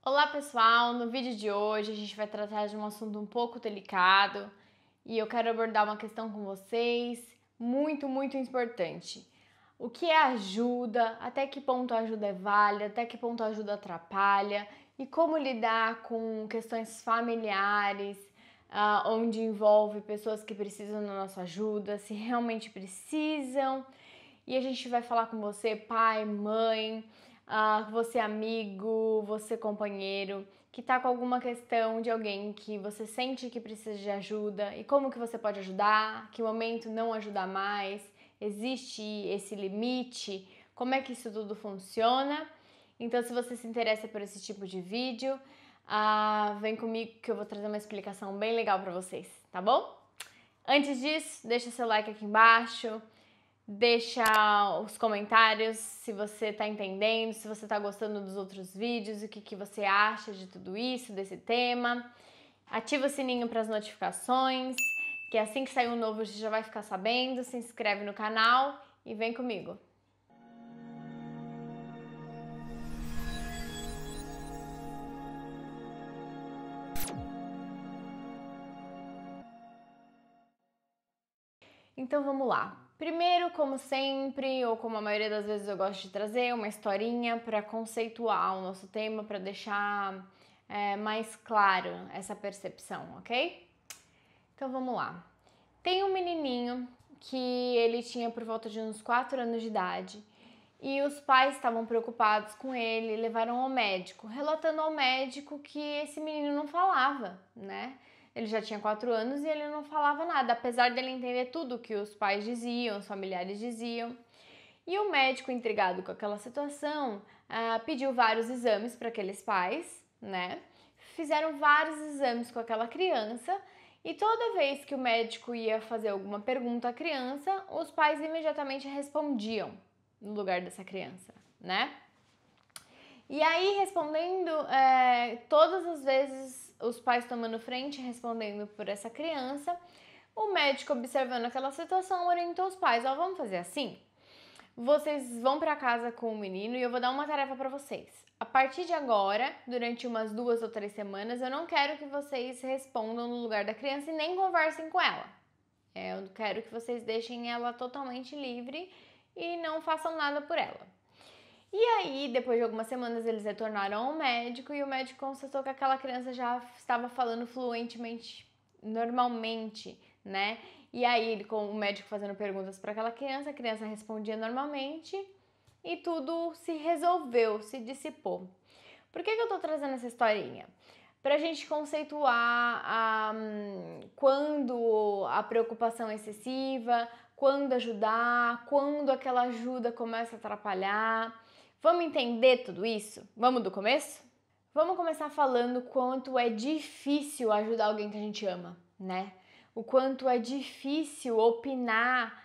Olá pessoal, no vídeo de hoje a gente vai tratar de um assunto um pouco delicado e eu quero abordar uma questão com vocês muito importante. O que é ajuda, até que ponto a ajuda é válida, até que ponto a ajuda atrapalha e como lidar com questões familiares, onde envolve pessoas que precisam da nossa ajuda, se realmente precisam. E a gente vai falar com você, pai, mãe, você amigo, você companheiro, que tá com alguma questão de alguém que você sente que precisa de ajuda e como que você pode ajudar, que momento não ajudar mais, existe esse limite, como é que isso tudo funciona. Então, se você se interessa por esse tipo de vídeo, vem comigo que eu vou trazer uma explicação bem legal para vocês, tá bom? Antes disso, deixa seu like aqui embaixo. Deixa os comentários se você tá entendendo, se você tá gostando dos outros vídeos, o que você acha de tudo isso, desse tema. Ativa o sininho para as notificações, que assim que sair um novo você já vai ficar sabendo. Se inscreve no canal e vem comigo. Então vamos lá. Primeiro, como sempre, ou como a maioria das vezes eu gosto de trazer, uma historinha para conceituar o nosso tema, para deixar mais claro essa percepção, ok? Então vamos lá. Tem um menininho que ele tinha por volta de uns 4 anos de idade e os pais estavam preocupados com ele, levaram ao médico, relatando ao médico que esse menino não falava, né? Ele já tinha 4 anos e ele não falava nada, apesar dele entender tudo que os pais diziam, os familiares diziam. E o médico, intrigado com aquela situação, pediu vários exames para aqueles pais, né? Fizeram vários exames com aquela criança e toda vez que o médico ia fazer alguma pergunta à criança, os pais imediatamente respondiam no lugar dessa criança, né? E aí, respondendo, todas as vezes os pais tomando frente, respondendo por essa criança, o médico, observando aquela situação, orientou os pais: ó, vamos fazer assim? Vocês vão para casa com o menino e eu vou dar uma tarefa para vocês. A partir de agora, durante umas 2 ou 3 semanas, eu não quero que vocês respondam no lugar da criança e nem conversem com ela. Eu quero que vocês deixem ela totalmente livre e não façam nada por ela. E aí, depois de algumas semanas, eles retornaram ao médico e o médico constatou que aquela criança já estava falando fluentemente, normalmente, né? E aí, com o médico fazendo perguntas para aquela criança, a criança respondia normalmente e tudo se resolveu, se dissipou. Por que eu tô trazendo essa historinha? Pra gente conceituar quando a preocupação é excessiva, quando ajudar, quando aquela ajuda começa a atrapalhar. Vamos entender tudo isso? Vamos do começo? Vamos começar falando quanto é difícil ajudar alguém que a gente ama, né? O quanto é difícil opinar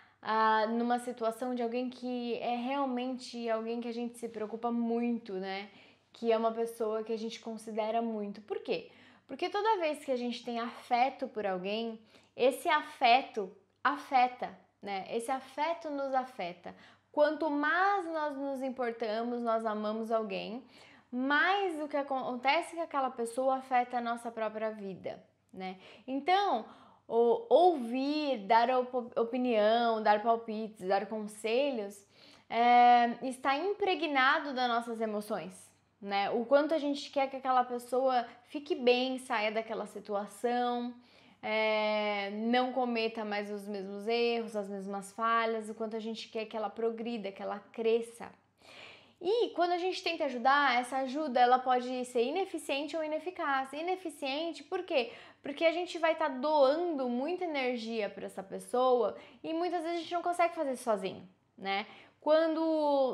numa situação de alguém que é realmente alguém que a gente se preocupa muito, né? Que é uma pessoa que a gente considera muito. Por quê? Porque toda vez que a gente tem afeto por alguém, esse afeto afeta, né? Esse afeto nos afeta. Quanto mais nós nos importamos, nós amamos alguém, mais o que acontece com aquela pessoa afeta a nossa própria vida, né? Então, ouvir, dar opinião, dar palpites, dar conselhos, está impregnado das nossas emoções, né? O quanto a gente quer que aquela pessoa fique bem, saia daquela situação, não cometa mais os mesmos erros, as mesmas falhas, o quanto a gente quer que ela progrida, que ela cresça. E quando a gente tenta ajudar, essa ajuda ela pode ser ineficiente ou ineficaz. Ineficiente por quê? Porque a gente vai estar doando muita energia para essa pessoa e muitas vezes a gente não consegue fazer isso sozinho, né?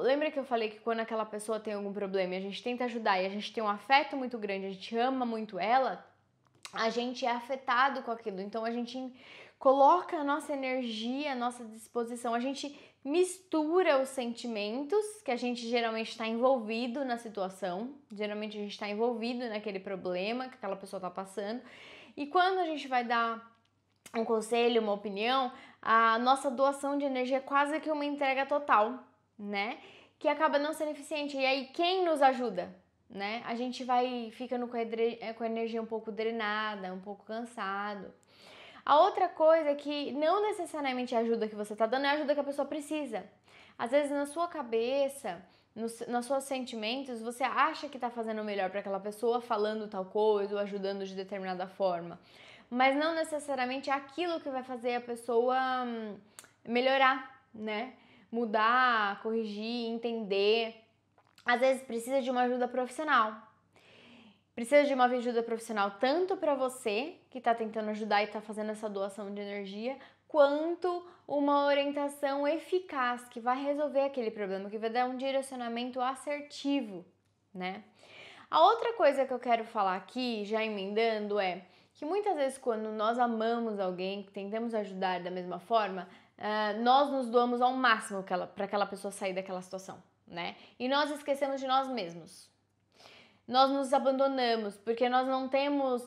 Lembra que eu falei que quando aquela pessoa tem algum problema e a gente tenta ajudar e a gente tem um afeto muito grande, a gente ama muito ela, a gente é afetado com aquilo. Então a gente coloca a nossa energia, a nossa disposição, a gente mistura os sentimentos, que a gente geralmente está envolvido na situação, geralmente a gente está envolvido naquele problema que aquela pessoa está passando, e quando a gente vai dar um conselho, uma opinião, a nossa doação de energia é quase que uma entrega total, né? Que acaba não sendo eficiente. E aí, quem nos ajuda? né? A gente fica com a energia um pouco drenada, um pouco cansado. A outra coisa é que não necessariamente a ajuda que você tá dando é a ajuda que a pessoa precisa. Às vezes na sua cabeça, nos seus sentimentos, você acha que tá fazendo o melhor para aquela pessoa, falando tal coisa ou ajudando de determinada forma. Mas não necessariamente é aquilo que vai fazer a pessoa melhorar, né? Mudar, corrigir, entender. Às vezes precisa de uma ajuda profissional. Precisa de uma ajuda profissional tanto para você, que está tentando ajudar e está fazendo essa doação de energia, quanto uma orientação eficaz que vai resolver aquele problema, que vai dar um direcionamento assertivo, né? A outra coisa que eu quero falar aqui, já emendando, é que muitas vezes quando nós amamos alguém, tentamos ajudar da mesma forma, nós nos doamos ao máximo para aquela pessoa sair daquela situação, né? E nós esquecemos de nós mesmos. Nós nos abandonamos, porque nós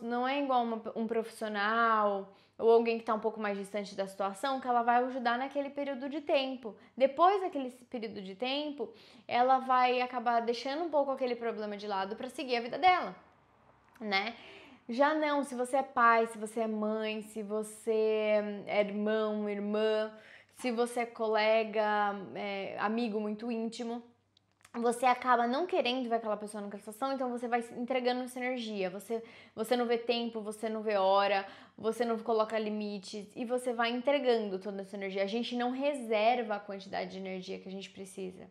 não é igual um profissional ou alguém que está um pouco mais distante da situação, que ela vai ajudar naquele período de tempo. Depois daquele período de tempo, ela vai acabar deixando um pouco aquele problema de lado para seguir a vida dela, né? Já não, se você é pai, se você é mãe, se você é irmão, irmã, se você é colega, amigo muito íntimo, você acaba não querendo ver aquela pessoa naquela situação, então você vai entregando essa energia. Você não vê tempo, você não vê hora, você não coloca limites e você vai entregando toda essa energia. A gente não reserva a quantidade de energia que a gente precisa.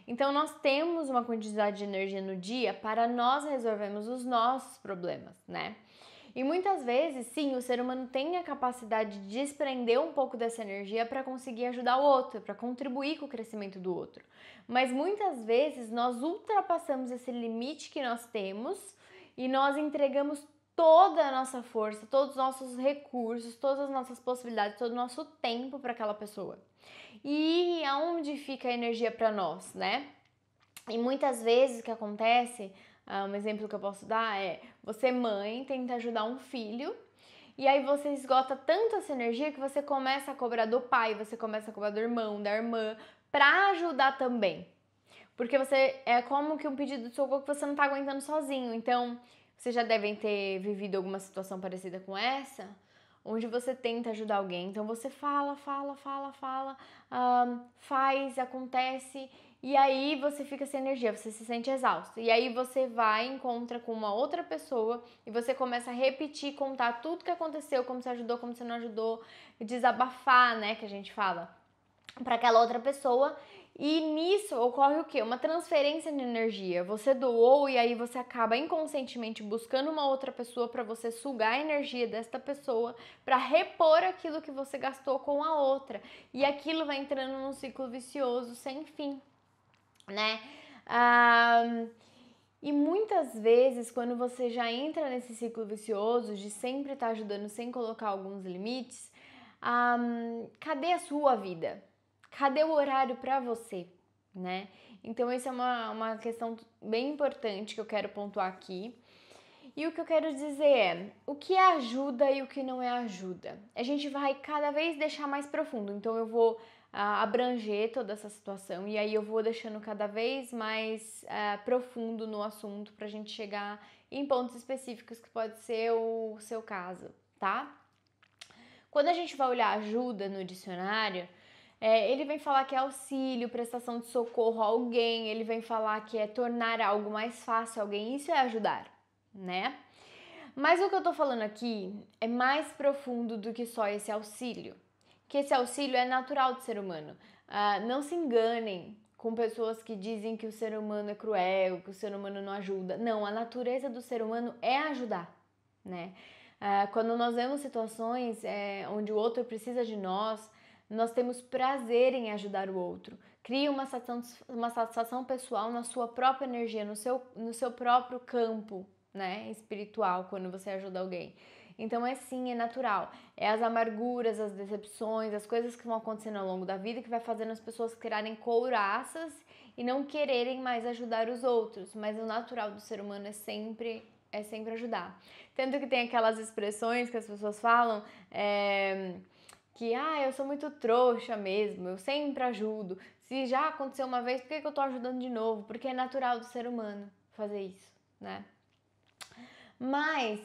Então nós temos uma quantidade de energia no dia para nós resolvermos os nossos problemas, né? E muitas vezes, sim, o ser humano tem a capacidade de desprender um pouco dessa energia para conseguir ajudar o outro, para contribuir com o crescimento do outro. Mas muitas vezes nós ultrapassamos esse limite que nós temos e nós entregamos toda a nossa força, todos os nossos recursos, todas as nossas possibilidades, todo o nosso tempo para aquela pessoa. E aonde fica a energia para nós, né? E muitas vezes o que acontece, um exemplo que eu posso dar é: você, mãe, tenta ajudar um filho e aí você esgota tanto essa energia que você começa a cobrar do pai, você começa a cobrar do irmão, da irmã, pra ajudar também. Porque você é como que um pedido de socorro que você não tá aguentando sozinho. Então, vocês já devem ter vivido alguma situação parecida com essa, onde você tenta ajudar alguém. Então você fala, faz, acontece, e aí você fica sem energia, você se sente exausto. E aí você vai, encontra com uma outra pessoa e você começa a repetir, contar tudo que aconteceu, como você ajudou, como você não ajudou, desabafar, né, que a gente fala, para aquela outra pessoa. E nisso ocorre o quê? Uma transferência de energia. Você doou e aí você acaba inconscientemente buscando uma outra pessoa para você sugar a energia desta pessoa para repor aquilo que você gastou com a outra. E aquilo vai entrando num ciclo vicioso sem fim, né? E muitas vezes, quando você já entra nesse ciclo vicioso de sempre estar ajudando sem colocar alguns limites, cadê a sua vida? Cadê o horário para você, né? Então, essa é uma questão bem importante que eu quero pontuar aqui. E o que eu quero dizer é, o que é ajuda e o que não é ajuda? A gente vai cada vez deixar mais profundo, então eu vou abranger toda essa situação e aí eu vou deixando cada vez mais profundo no assunto pra gente chegar em pontos específicos que pode ser o seu caso, tá? Quando a gente vai olhar ajuda no dicionário, ele vem falar que é auxílio, prestação de socorro a alguém, ele vem falar que é tornar algo mais fácil a alguém, isso é ajudar, né? Mas o que eu tô falando aqui é mais profundo do que só esse auxílio, que esse auxílio é natural do ser humano. Não se enganem com pessoas que dizem que o ser humano é cruel, que o ser humano não ajuda. Não, a natureza do ser humano é ajudar, né? Quando nós vemos situações onde o outro precisa de nós temos prazer em ajudar o outro. Cria uma satisfação pessoal na sua própria energia, no seu próprio campo, né, espiritual, quando você ajuda alguém. Então é natural. É as amarguras, as decepções, as coisas que vão acontecendo ao longo da vida que vai fazendo as pessoas criarem couraças e não quererem mais ajudar os outros. Mas o natural do ser humano é sempre ajudar. Tanto que tem aquelas expressões que as pessoas falam que eu sou muito trouxa mesmo, eu sempre ajudo. Se já aconteceu uma vez, por que eu tô ajudando de novo? Porque é natural do ser humano fazer isso, né? Mas,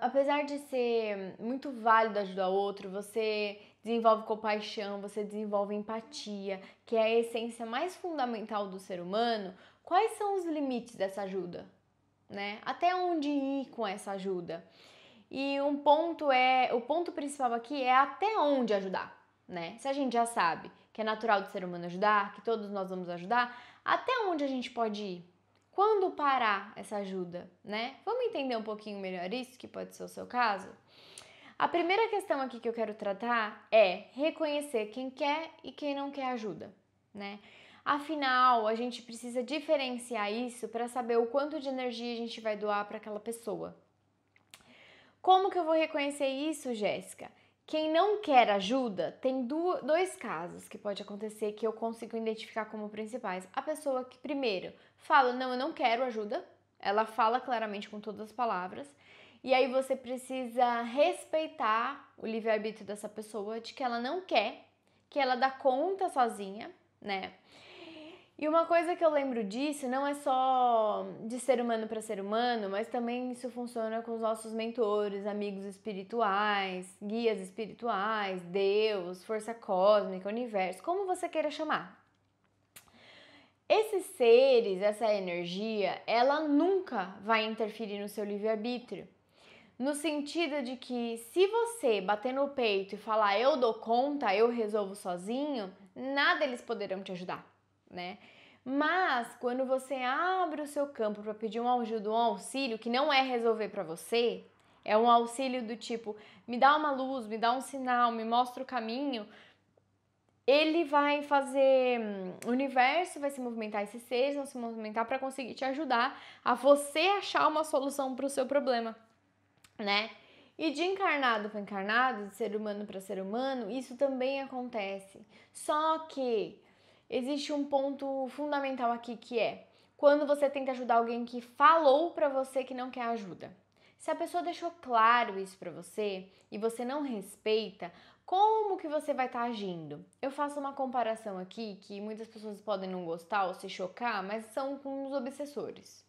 apesar de ser muito válido ajudar o outro, você desenvolve compaixão, você desenvolve empatia, que é a essência mais fundamental do ser humano. Quais são os limites dessa ajuda, né? Até onde ir com essa ajuda? E o ponto principal aqui é até onde ajudar, né? Se a gente já sabe que é natural do ser humano ajudar, que todos nós vamos ajudar, até onde a gente pode ir? Quando parar essa ajuda, né? Vamos entender um pouquinho melhor isso, que pode ser o seu caso? A primeira questão aqui que eu quero tratar é reconhecer quem quer e quem não quer ajuda, né? Afinal, a gente precisa diferenciar isso para saber o quanto de energia a gente vai doar para aquela pessoa. Como que eu vou reconhecer isso, Jéssica? Quem não quer ajuda, tem dois casos que pode acontecer que eu consigo identificar como principais. A pessoa que, primeiro, fala, não, eu não quero ajuda. Ela fala claramente com todas as palavras. E aí você precisa respeitar o livre-arbítrio dessa pessoa, de que ela não quer, que ela dá conta sozinha, né? E uma coisa que eu lembro disso não é só de ser humano para ser humano, mas também isso funciona com os nossos mentores, amigos espirituais, guias espirituais, Deus, força cósmica, universo, como você queira chamar. Esses seres, essa energia, ela nunca vai interferir no seu livre-arbítrio. No sentido de que se você bater no peito e falar eu dou conta, eu resolvo sozinho, nada eles poderão te ajudar, né? Mas quando você abre o seu campo para pedir uma ajuda, um auxílio, que não é resolver para você, é um auxílio do tipo, me dá uma luz, me dá um sinal, me mostra o caminho, ele vai fazer, o universo vai se movimentar, esses seres vão se movimentar para conseguir te ajudar a você achar uma solução para o seu problema, né? E de encarnado para encarnado, de ser humano para ser humano, isso também acontece. Só que existe um ponto fundamental aqui que é quando você tenta ajudar alguém que falou para você que não quer ajuda. Se a pessoa deixou claro isso para você e você não respeita, como que você vai estar agindo? Eu faço uma comparação aqui que muitas pessoas podem não gostar ou se chocar, mas são com os obsessores.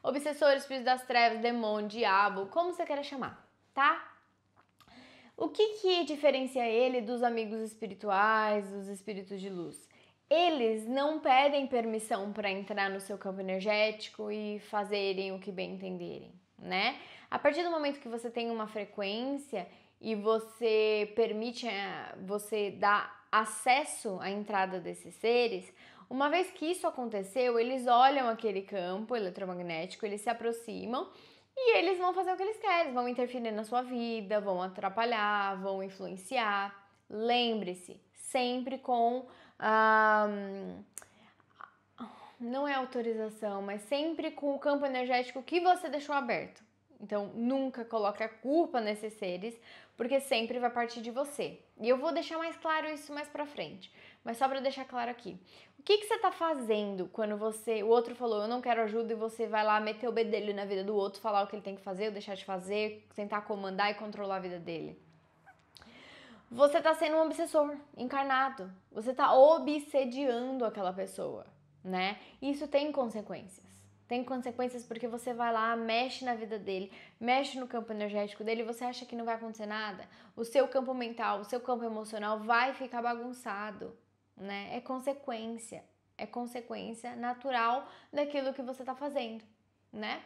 Obsessores, filhos das trevas, demônio, diabo, como você queira chamar, tá? O que diferencia ele dos amigos espirituais, dos espíritos de luz? Eles não pedem permissão para entrar no seu campo energético e fazerem o que bem entenderem, né? A partir do momento que você tem uma frequência e você permite, você dá acesso à entrada desses seres, uma vez que isso aconteceu, eles olham aquele campo eletromagnético, eles se aproximam e eles vão fazer o que eles querem, vão interferir na sua vida, vão atrapalhar, vão influenciar. Lembre-se, sempre com não é autorização, mas sempre com o campo energético que você deixou aberto. Então, nunca coloque a culpa nesses seres, porque sempre vai partir de você. E eu vou deixar mais claro isso mais pra frente, mas só pra deixar claro aqui. O que você tá fazendo quando o outro falou, eu não quero ajuda, e você vai lá meter o bedelho na vida do outro, falar o que ele tem que fazer, ou deixar de fazer, tentar comandar e controlar a vida dele? Você tá sendo um obsessor encarnado. Você tá obsediando aquela pessoa, né? Isso tem consequências. Tem consequências porque você vai lá, mexe na vida dele, mexe no campo energético dele e você acha que não vai acontecer nada. O seu campo mental, o seu campo emocional vai ficar bagunçado, né? É consequência natural daquilo que você tá fazendo, né?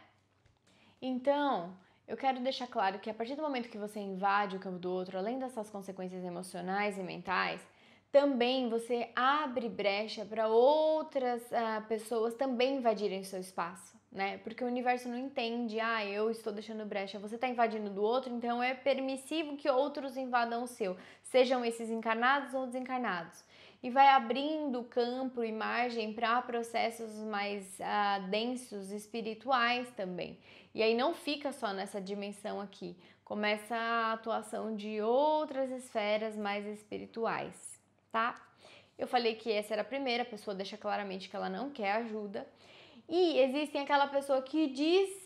Então, eu quero deixar claro que a partir do momento que você invade o campo do outro, além dessas consequências emocionais e mentais, também você abre brecha para outras pessoas também invadirem seu espaço, né? Porque o universo não entende, eu estou deixando brecha, você está invadindo do outro, então é permissivo que outros invadam o seu, sejam esses encarnados ou desencarnados. E vai abrindo campo e margem para processos mais densos, espirituais também. E aí não fica só nessa dimensão aqui, começa a atuação de outras esferas mais espirituais, tá? Eu falei que essa era a primeira, a pessoa deixa claramente que ela não quer ajuda. E existem aquela pessoa que diz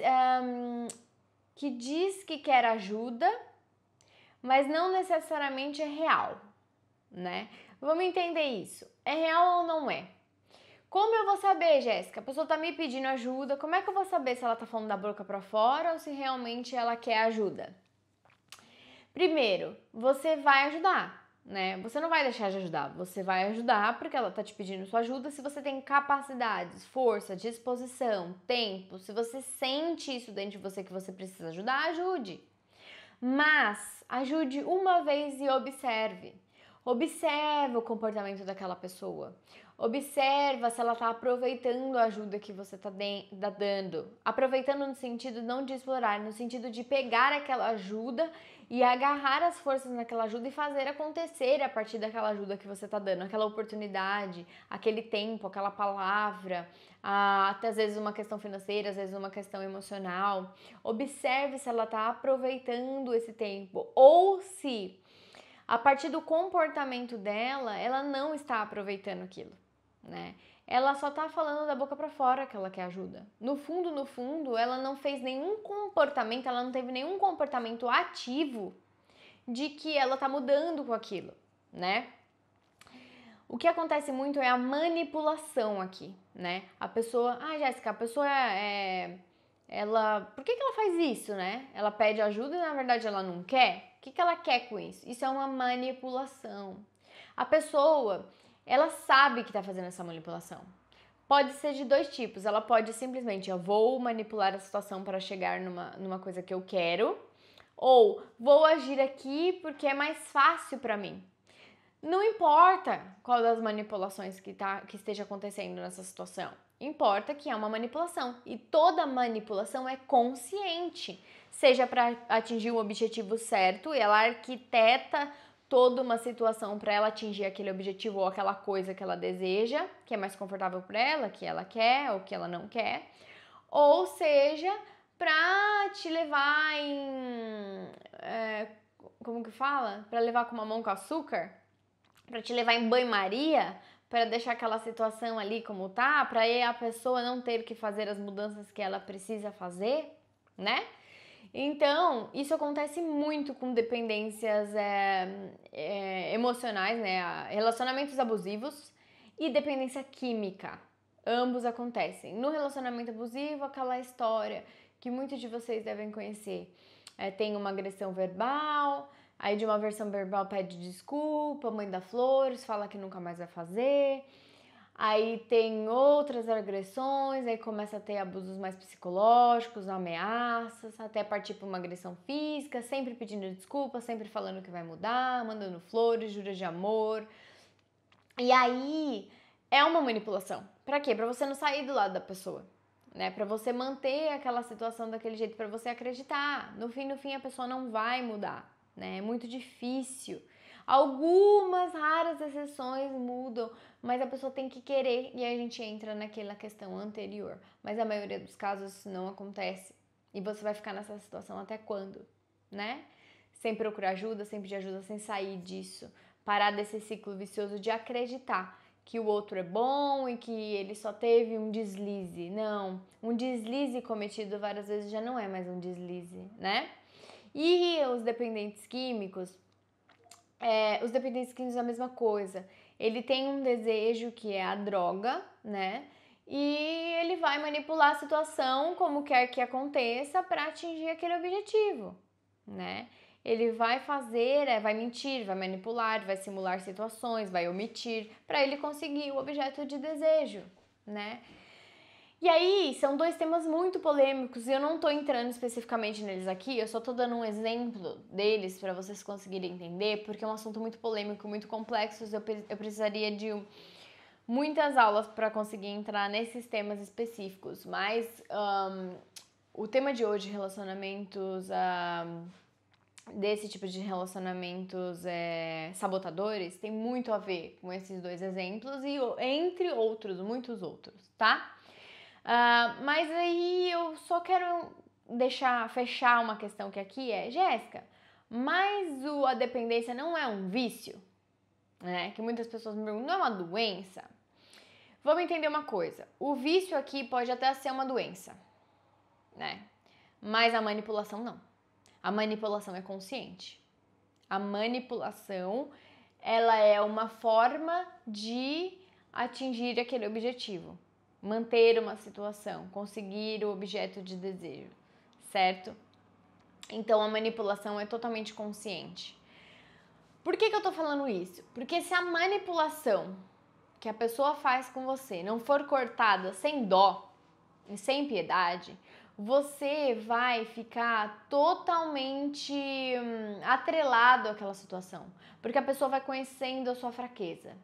que quer ajuda, mas não necessariamente é real, né? Vamos entender isso. É real ou não é? Como eu vou saber, Jéssica? A pessoa tá me pedindo ajuda, como é que eu vou saber se ela tá falando da boca pra fora ou se realmente ela quer ajuda? Primeiro, você vai ajudar, né? Você não vai deixar de ajudar, você vai ajudar porque ela tá te pedindo sua ajuda se você tem capacidades, força, disposição, tempo, se você sente isso dentro de você que você precisa ajudar, ajude. Mas ajude uma vez e observe. Observa o comportamento daquela pessoa. Observa se ela está aproveitando a ajuda que você está dando. Aproveitando no sentido não de explorar, no sentido de pegar aquela ajuda e agarrar as forças naquela ajuda e fazer acontecer a partir daquela ajuda que você está dando, aquela oportunidade, aquele tempo, aquela palavra, até às vezes uma questão financeira, às vezes uma questão emocional. Observe se ela está aproveitando esse tempo ou se a partir do comportamento dela, ela não está aproveitando aquilo, né? Ela só tá falando da boca para fora que ela quer ajuda. No fundo, ela não fez nenhum comportamento, ela não teve nenhum comportamento ativo de que ela tá mudando com aquilo, né? O que acontece muito é a manipulação aqui, né? A pessoa, Jéssica, a pessoa ela, por que ela faz isso, né? Ela pede ajuda e na verdade ela não quer? O que ela quer com isso? Isso é uma manipulação. A pessoa, ela sabe que tá fazendo essa manipulação. Pode ser de dois tipos. Ela pode simplesmente, eu vou manipular a situação para chegar numa coisa que eu quero, ou vou agir aqui porque é mais fácil para mim. Não importa qual das manipulações que esteja acontecendo nessa situação. Importa que é uma manipulação. E toda manipulação é consciente. Seja para atingir um objetivo certo, ela arquiteta toda uma situação para ela atingir aquele objetivo ou aquela coisa que ela deseja, que é mais confortável para ela, que ela quer ou que ela não quer. Ou seja, para te levar como que fala? Para levar com uma mão com açúcar? Para te levar em banho-maria, para deixar aquela situação ali como tá, para a pessoa não ter que fazer as mudanças que ela precisa fazer, né? Então, isso acontece muito com dependências emocionais, né? Relacionamentos abusivos e dependência química. Ambos acontecem. No relacionamento abusivo, aquela história que muitos de vocês devem conhecer. Tem uma agressão verbal, aí de uma versão verbal pede desculpa, mãe dá flores, fala que nunca mais vai fazer. Aí tem outras agressões, aí começa a ter abusos mais psicológicos, ameaças, até partir para uma agressão física, sempre pedindo desculpa, sempre falando que vai mudar, mandando flores, juras de amor. E aí é uma manipulação. Para quê? Para você não sair do lado da pessoa, né? Para você manter aquela situação daquele jeito, para você acreditar. No fim, a pessoa não vai mudar, né? É muito difícil. Algumas raras exceções mudam, mas a pessoa tem que querer e aí a gente entra naquela questão anterior. Mas a maioria dos casos isso não acontece. E você vai ficar nessa situação até quando, né? Sem procurar ajuda, sem pedir ajuda, sem sair disso. Parar desse ciclo vicioso de acreditar que o outro é bom e que ele só teve um deslize. Não, um deslize cometido várias vezes já não é mais um deslize, né? E os dependentes químicos, é a mesma coisa. Ele tem um desejo que é a droga, né? E ele vai manipular a situação como quer que aconteça para atingir aquele objetivo, né? Ele vai fazer, vai mentir, vai manipular, vai simular situações, vai omitir para ele conseguir o objeto de desejo, né? E aí, são dois temas muito polêmicos e eu não tô entrando especificamente neles aqui, eu só tô dando um exemplo deles para vocês conseguirem entender, porque é um assunto muito polêmico, muito complexo, eu precisaria de muitas aulas para conseguir entrar nesses temas específicos, mas o tema de hoje, relacionamentos, desse tipo de relacionamentos sabotadores, tem muito a ver com esses dois exemplos e entre outros, muitos outros, tá? Mas aí eu só quero fechar uma questão que aqui Jéssica, mas a dependência não é um vício? Né? Que muitas pessoas me perguntam, não é uma doença? Vamos entender uma coisa, o vício aqui pode até ser uma doença, né? Mas a manipulação não. A manipulação é consciente. A manipulação, ela é uma forma de atingir aquele objetivo, manter uma situação, conseguir o objeto de desejo, certo? Então a manipulação é totalmente consciente. Por que eu tô falando isso? Porque se a manipulação que a pessoa faz com você não for cortada sem dó e sem piedade, você vai ficar totalmente atrelado àquela situação. Porque a pessoa vai conhecendo a sua fraqueza.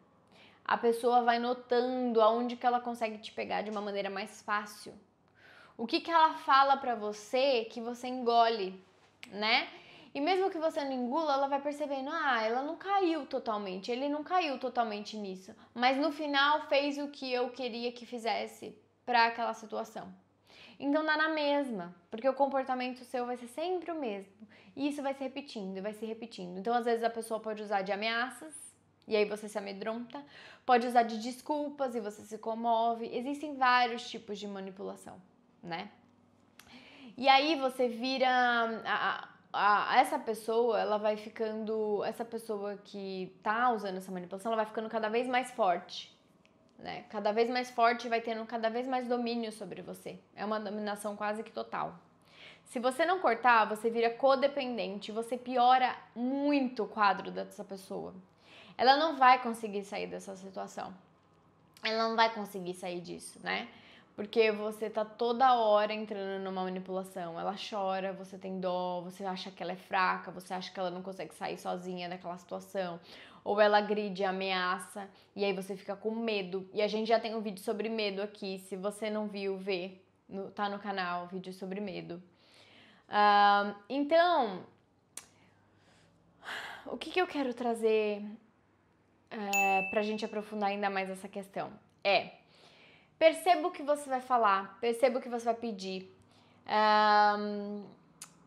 A pessoa vai notando aonde que ela consegue te pegar de uma maneira mais fácil. O que ela fala pra você que você engole, né? E mesmo que você não engula, ela vai percebendo, ela não caiu totalmente, ele não caiu totalmente nisso, mas no final fez o que eu queria que fizesse para aquela situação. Então dá na mesma, porque o comportamento seu vai ser sempre o mesmo. E isso vai se repetindo, vai se repetindo. Então às vezes a pessoa pode usar de ameaças, e aí você se amedronta, pode usar de desculpas e você se comove. Existem vários tipos de manipulação, né? E aí você vira essa pessoa, ela vai ficando, essa pessoa que tá usando essa manipulação, ela vai ficando cada vez mais forte, né? Cada vez mais forte, vai tendo cada vez mais domínio sobre você. É uma dominação quase que total. Se você não cortar, você vira codependente, você piora muito o quadro dessa pessoa. Ela não vai conseguir sair dessa situação. Ela não vai conseguir sair disso, né? Porque você tá toda hora entrando numa manipulação. Ela chora, você tem dó, você acha que ela é fraca, você acha que ela não consegue sair sozinha daquela situação. Ou ela agride, ameaça, e aí você fica com medo. E a gente já tem um vídeo sobre medo aqui. Se você não viu, vê. Tá no canal, vídeo sobre medo. Então, o que eu quero trazer pra gente aprofundar ainda mais essa questão? Perceba o que você vai falar, perceba o que você vai pedir,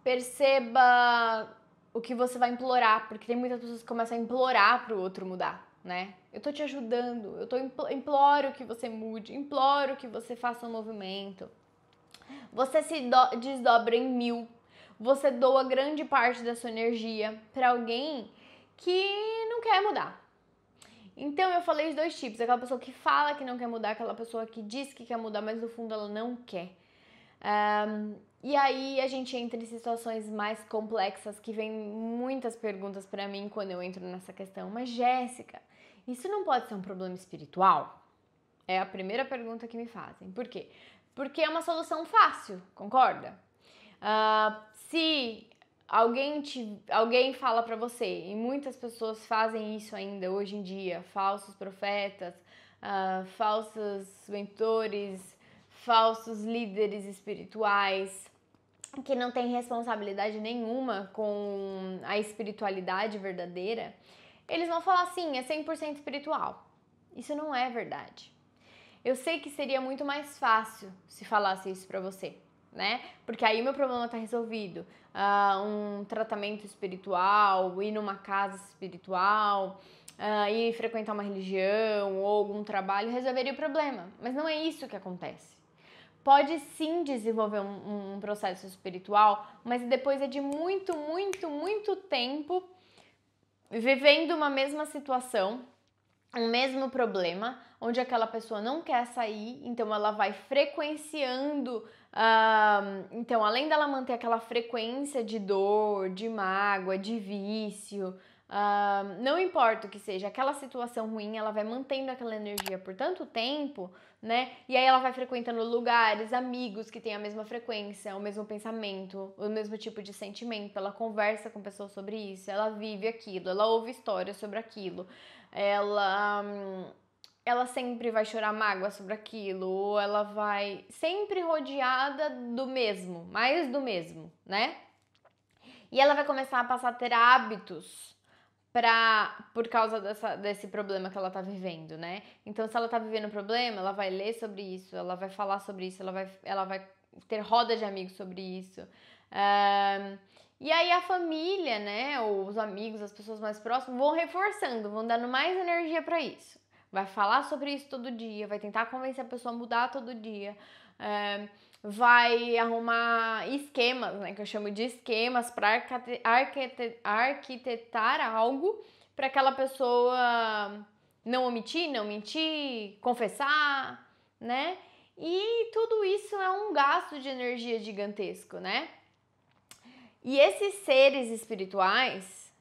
perceba o que você vai implorar, porque tem muitas pessoas que começam a implorar pro outro mudar, né? Eu tô te ajudando, imploro que você mude, imploro que você faça um movimento. Você se desdobra em 1000, você doa grande parte da sua energia pra alguém que não quer mudar. Então eu falei de dois tipos, aquela pessoa que fala que não quer mudar, aquela pessoa que diz que quer mudar, mas no fundo ela não quer. E aí a gente entra em situações mais complexas, que vem muitas perguntas pra mim quando eu entro nessa questão. Mas Jéssica, isso não pode ser um problema espiritual? É a primeira pergunta que me fazem. Por quê? Porque é uma solução fácil, concorda? Se alguém fala pra você, e muitas pessoas fazem isso ainda hoje em dia, falsos profetas, falsos mentores, falsos líderes espirituais, que não têm responsabilidade nenhuma com a espiritualidade verdadeira, eles vão falar assim, é 100% espiritual. Isso não é verdade. Eu sei que seria muito mais fácil se falasse isso pra você, né? Porque aí meu problema tá resolvido. Um tratamento espiritual, ir numa casa espiritual, ir frequentar uma religião ou algum trabalho resolveria o problema. Mas não é isso que acontece. Pode sim desenvolver um processo espiritual, mas depois é de muito, muito, muito tempo vivendo uma mesma situação, um mesmo problema, onde aquela pessoa não quer sair, então ela vai frequenciando. Então, além dela manter aquela frequência de dor, de mágoa, de vício, não importa o que seja, aquela situação ruim, ela vai mantendo aquela energia por tanto tempo, né? E aí ela vai frequentando lugares, amigos que têm a mesma frequência, o mesmo pensamento, o mesmo tipo de sentimento. Ela conversa com pessoas sobre isso, ela vive aquilo, ela ouve histórias sobre aquilo, ela sempre vai chorar mágoa sobre aquilo, ou ela vai sempre rodeada do mesmo, mais do mesmo, né? E ela vai começar a passar a ter hábitos por causa desse problema que ela tá vivendo, né? Então, se ela tá vivendo um problema, ela vai ler sobre isso, ela vai falar sobre isso, ela vai ter roda de amigos sobre isso. E aí a família, né, ou os amigos, as pessoas mais próximas vão reforçando, vão dando mais energia pra isso. Vai falar sobre isso todo dia, vai tentar convencer a pessoa a mudar todo dia. Vai arrumar esquemas, né, que eu chamo de esquemas, para arquitetar algo para aquela pessoa não omitir, não mentir, confessar, né? E tudo isso é um gasto de energia gigantesco, né? E esses seres espirituais,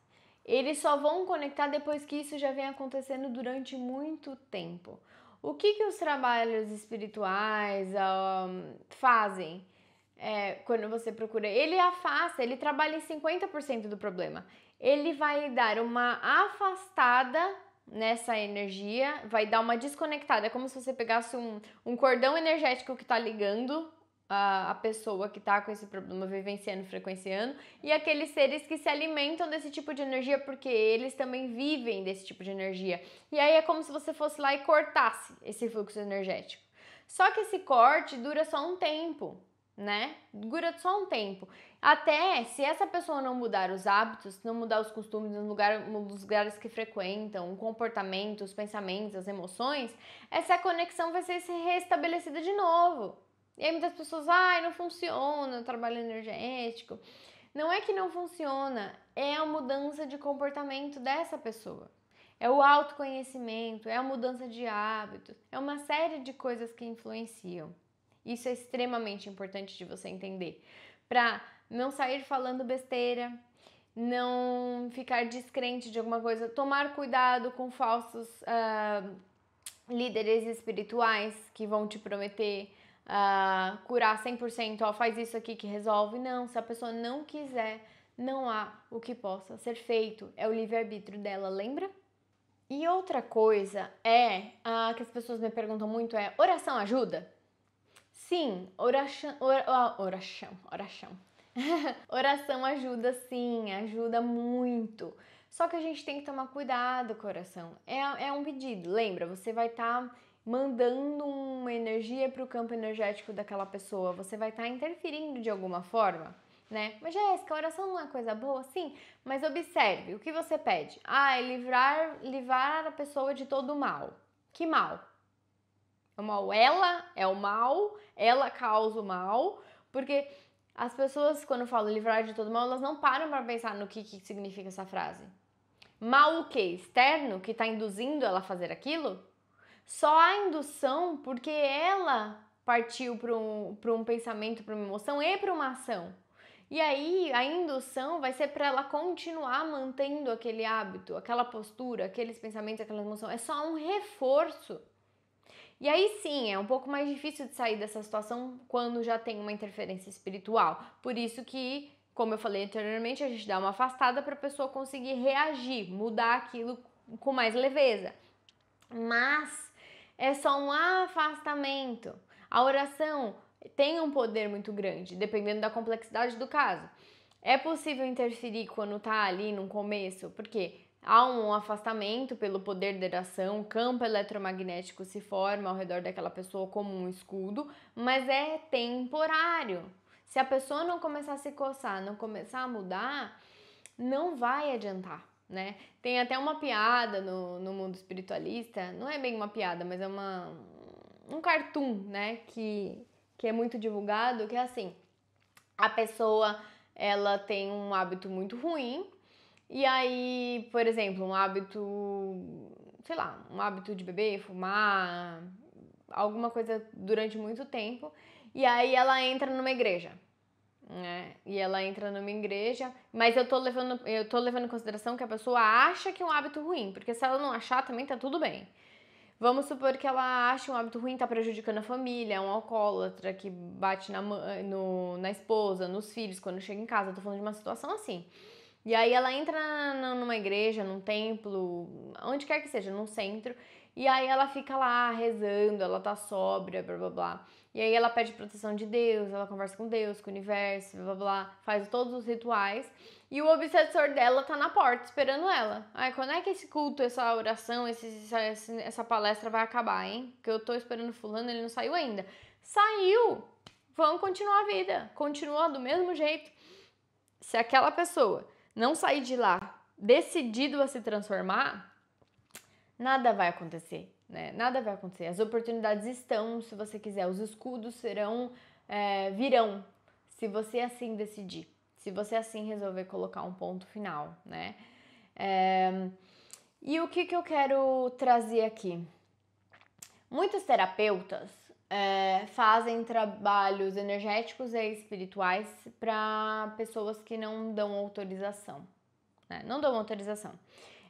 eles só vão conectar depois que isso já vem acontecendo durante muito tempo. O que os trabalhos espirituais fazem quando você procura? Ele afasta, ele trabalha em 50% do problema. Ele vai dar uma afastada nessa energia, vai dar uma desconectada. É como se você pegasse um cordão energético que está ligando a pessoa que está com esse problema vivenciando, frequenciando, e aqueles seres que se alimentam desse tipo de energia porque eles também vivem desse tipo de energia. E aí é como se você fosse lá e cortasse esse fluxo energético. Só que esse corte dura só um tempo, né? Dura só um tempo. Até se essa pessoa não mudar os hábitos, não mudar os costumes nos lugares que frequentam, o comportamento, os pensamentos, as emoções, essa conexão vai ser restabelecida de novo. E aí muitas pessoas, não funciona o trabalho energético. Não é que não funciona, é a mudança de comportamento dessa pessoa. É o autoconhecimento, é a mudança de hábitos, é uma série de coisas que influenciam. Isso é extremamente importante de você entender. Para não sair falando besteira, não ficar descrente de alguma coisa, tomar cuidado com falsos líderes espirituais que vão te prometer curar 100%, faz isso aqui que resolve. Não, se a pessoa não quiser, não há o que possa ser feito. É o livre-arbítrio dela, lembra? E outra coisa que as pessoas me perguntam muito oração ajuda? Sim, oração. Oração ajuda sim, ajuda muito. Só que a gente tem que tomar cuidado com a oração. É um pedido, lembra? Você vai estar mandando uma energia para o campo energético daquela pessoa. Você vai estar interferindo de alguma forma, né? Mas Jéssica, a oração não é coisa boa? Sim, mas observe, o que você pede? É livrar a pessoa de todo o mal. Que mal? O mal, ela é o mal, ela causa o mal, porque as pessoas, quando falam livrar de todo mal, elas não param para pensar no que significa essa frase. Mal o quê? Externo, que está induzindo ela a fazer aquilo? Só a indução porque ela partiu para um pensamento, para uma emoção e para uma ação. E aí a indução vai ser para ela continuar mantendo aquele hábito, aquela postura, aqueles pensamentos, aquela emoção. É só um reforço. E aí sim, é um pouco mais difícil de sair dessa situação quando já tem uma interferência espiritual. Por isso que, como eu falei anteriormente, a gente dá uma afastada para a pessoa conseguir reagir, mudar aquilo com mais leveza. Mas é só um afastamento. A oração tem um poder muito grande, dependendo da complexidade do caso. É possível interferir quando tá ali no começo, porque há um afastamento pelo poder da oração, o campo eletromagnético se forma ao redor daquela pessoa como um escudo, mas é temporário. Se a pessoa não começar a se coçar, não começar a mudar, não vai adiantar, né? Tem até uma piada no mundo espiritualista, não é bem uma piada, mas é um cartoon, né? Que é muito divulgado, que é assim, a pessoa ela tem um hábito muito ruim, e aí, por exemplo, um hábito, sei lá, um hábito de beber, fumar, alguma coisa durante muito tempo, e aí ela entra numa igreja, né? E ela entra numa igreja, mas eu tô levando em consideração que a pessoa acha que é um hábito ruim, porque se ela não achar também tá tudo bem. Vamos supor que ela acha um hábito ruim, tá prejudicando a família, é um alcoólatra que bate na esposa, nos filhos, quando chega em casa. Eu tô falando de uma situação assim. E aí ela entra numa igreja, num templo, onde quer que seja, num centro, e aí ela fica lá rezando, ela tá sóbria, blá blá blá. E aí ela pede proteção de Deus, ela conversa com Deus, com o universo, blá blá blá, faz todos os rituais. E o obsessor dela tá na porta esperando ela. Ai, quando é que esse culto, essa oração, essa palestra vai acabar, hein? Porque eu tô esperando fulano, ele não saiu ainda. Saiu! Vamos continuar a vida. Continua do mesmo jeito. Se aquela pessoa não sair de lá decidido a se transformar, nada vai acontecer, né? Nada vai acontecer. As oportunidades estão, se você quiser. Os escudos virão, se você assim decidir. Se você assim resolver colocar um ponto final, né? E o que eu quero trazer aqui? Muitos terapeutas fazem trabalhos energéticos e espirituais para pessoas que não dão autorização, né? Não dão autorização.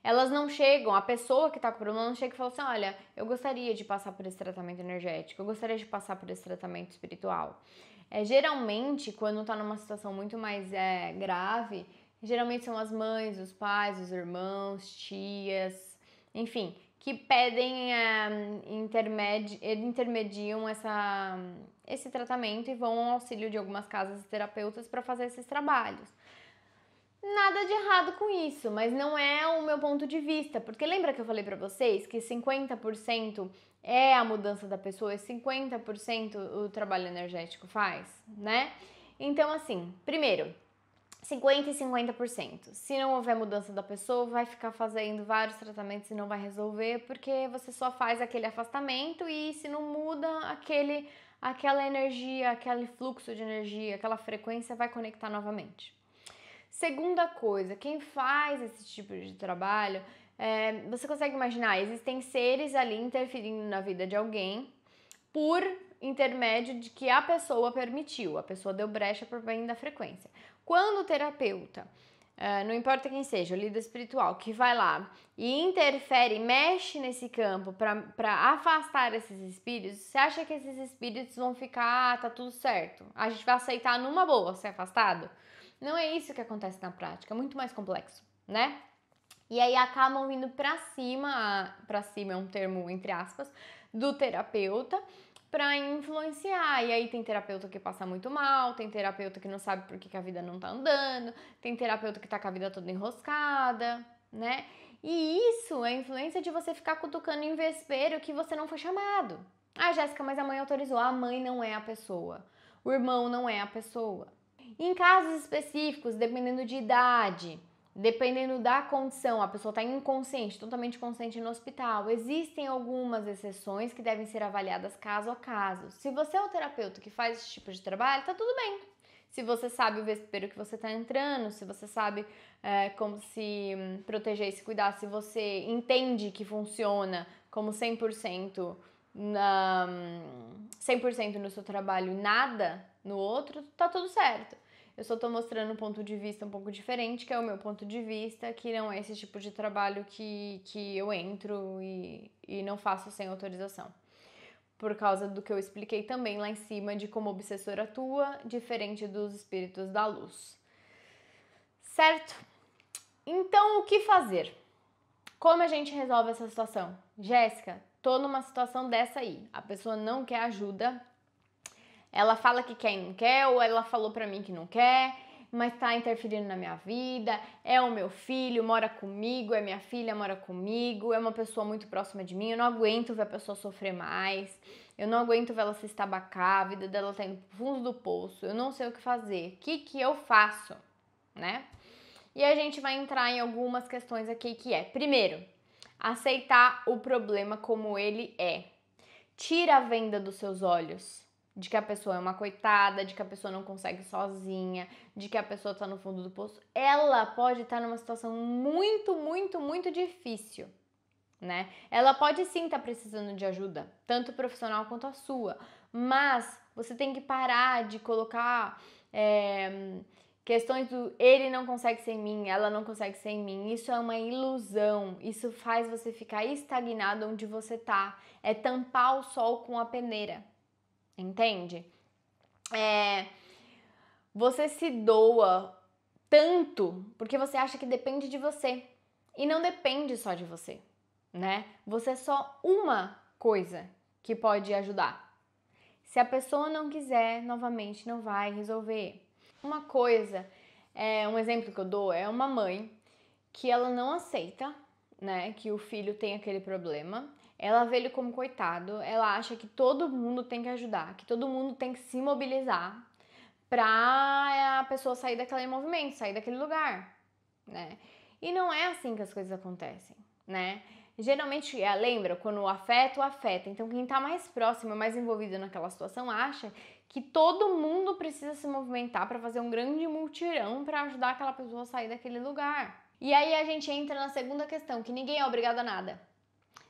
Elas não chegam, a pessoa que está com o problema não chega e fala assim, olha, eu gostaria de passar por esse tratamento energético, eu gostaria de passar por esse tratamento espiritual. Geralmente, quando está numa situação muito mais grave, geralmente são as mães, os pais, os irmãos, tias, enfim, que pedem, intermediam esse tratamento e vão ao auxílio de algumas casas terapeutas para fazer esses trabalhos. Nada de errado com isso, mas não é o meu ponto de vista, porque lembra que eu falei pra vocês que 50% é a mudança da pessoa e 50% o trabalho energético faz, né? Então, assim, primeiro, 50% e 50%. Se não houver mudança da pessoa, vai ficar fazendo vários tratamentos e não vai resolver, porque você só faz aquele afastamento e se não muda aquela energia, aquele fluxo de energia, aquela frequência vai conectar novamente. Segunda coisa, quem faz esse tipo de trabalho, você consegue imaginar, existem seres ali interferindo na vida de alguém por intermédio de que a pessoa permitiu, a pessoa deu brecha por bem da frequência. Quando o terapeuta, não importa quem seja, o líder espiritual, que vai lá e interfere, mexe nesse campo para afastar esses espíritos, você acha que esses espíritos vão ficar, tá tudo certo? A gente vai aceitar numa boa ser afastado? Não é isso que acontece na prática, é muito mais complexo, né? E aí acabam vindo pra cima é um termo entre aspas, do terapeuta pra influenciar. E aí tem terapeuta que passa muito mal, tem terapeuta que não sabe por que a vida não tá andando, tem terapeuta que tá com a vida toda enroscada, né? E isso é influência de você ficar cutucando em vespeiro que você não foi chamado. Ah, Jéssica, mas a mãe autorizou. A mãe não é a pessoa. O irmão não é a pessoa. Em casos específicos, dependendo de idade, dependendo da condição, a pessoa está inconsciente, totalmente consciente no hospital, existem algumas exceções que devem ser avaliadas caso a caso. Se você é o terapeuta que faz esse tipo de trabalho, tá tudo bem. Se você sabe o vespeiro que você está entrando, se você sabe como se proteger e se cuidar, se você entende que funciona como 100% 100% no seu trabalho e nada no outro, tá tudo certo. Eu só tô mostrando um ponto de vista um pouco diferente, que é o meu ponto de vista, que não é esse tipo de trabalho que eu entro e não faço sem autorização. Por causa do que eu expliquei também lá em cima de como o obsessor atua, diferente dos espíritos da luz. Certo? Então, o que fazer? Como a gente resolve essa situação? Jéssica, tô numa situação dessa aí. A pessoa não quer ajuda, ela fala que quer e não quer, ou ela falou pra mim que não quer, mas tá interferindo na minha vida, é o meu filho, mora comigo, é minha filha, mora comigo, é uma pessoa muito próxima de mim, eu não aguento ver a pessoa sofrer mais, eu não aguento ver ela se estabacar, a vida dela tá indo pro fundo do poço, eu não sei o que fazer, o que eu faço, né? E a gente vai entrar em algumas questões aqui que é, primeiro, aceitar o problema como ele é. Tira a venda dos seus olhos de que a pessoa é uma coitada, de que a pessoa não consegue sozinha, de que a pessoa tá no fundo do poço. Ela pode estar numa situação muito, muito, muito difícil, né? Ela pode sim estar precisando de ajuda, tanto profissional quanto a sua, mas você tem que parar de colocar questões do ele não consegue sem mim, ela não consegue sem mim. Isso é uma ilusão, isso faz você ficar estagnado onde você tá. É tampar o sol com a peneira, entende? Você se doa tanto porque você acha que depende de você e não depende só de você, né? Você é só uma coisa que pode ajudar. Se a pessoa não quiser, novamente, não vai resolver. Uma coisa, um exemplo que eu dou é uma mãe que ela não aceita, né, que o filho tem aquele problema. Ela vê ele como coitado, ela acha que todo mundo tem que ajudar, que todo mundo tem que se mobilizar pra a pessoa sair daquele movimento, sair daquele lugar, né? E não é assim que as coisas acontecem, né? Geralmente, lembra, quando o afeta, então quem tá mais próximo, mais envolvido naquela situação, acha que todo mundo precisa se movimentar para fazer um grande mutirão para ajudar aquela pessoa a sair daquele lugar. E aí a gente entra na segunda questão, que ninguém é obrigado a nada.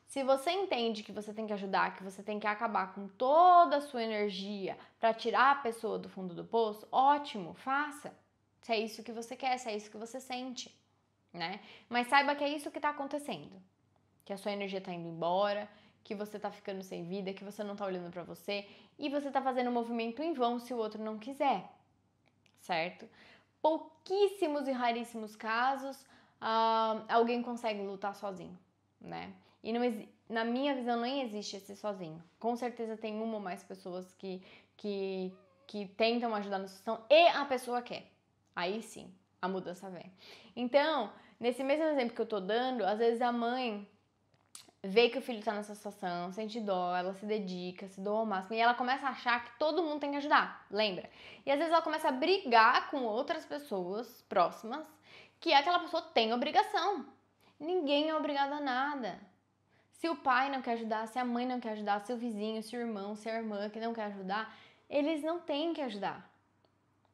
Se você entende que você tem que ajudar, que você tem que acabar com toda a sua energia para tirar a pessoa do fundo do poço, ótimo, faça. Se é isso que você quer, se é isso que você sente, né? Mas saiba que é isso que está acontecendo. Que a sua energia está indo embora, que você está ficando sem vida, que você não está olhando para você e você está fazendo um movimento em vão se o outro não quiser, certo? Pouquíssimos e raríssimos casos alguém consegue lutar sozinho, né? E não, na minha visão não existe esse sozinho. Com certeza tem uma ou mais pessoas que tentam ajudar na situação e a pessoa quer. Aí sim, a mudança vem. Então, nesse mesmo exemplo que eu tô dando, às vezes a mãe vê que o filho tá nessa situação, sente dó, ela se dedica, se doa ao máximo e ela começa a achar que todo mundo tem que ajudar, lembra? E às vezes ela começa a brigar com outras pessoas próximas que aquela pessoa tem obrigação. Ninguém é obrigado a nada. Se o pai não quer ajudar, se a mãe não quer ajudar, se o vizinho, se o irmão, se a irmã que não quer ajudar, eles não têm que ajudar.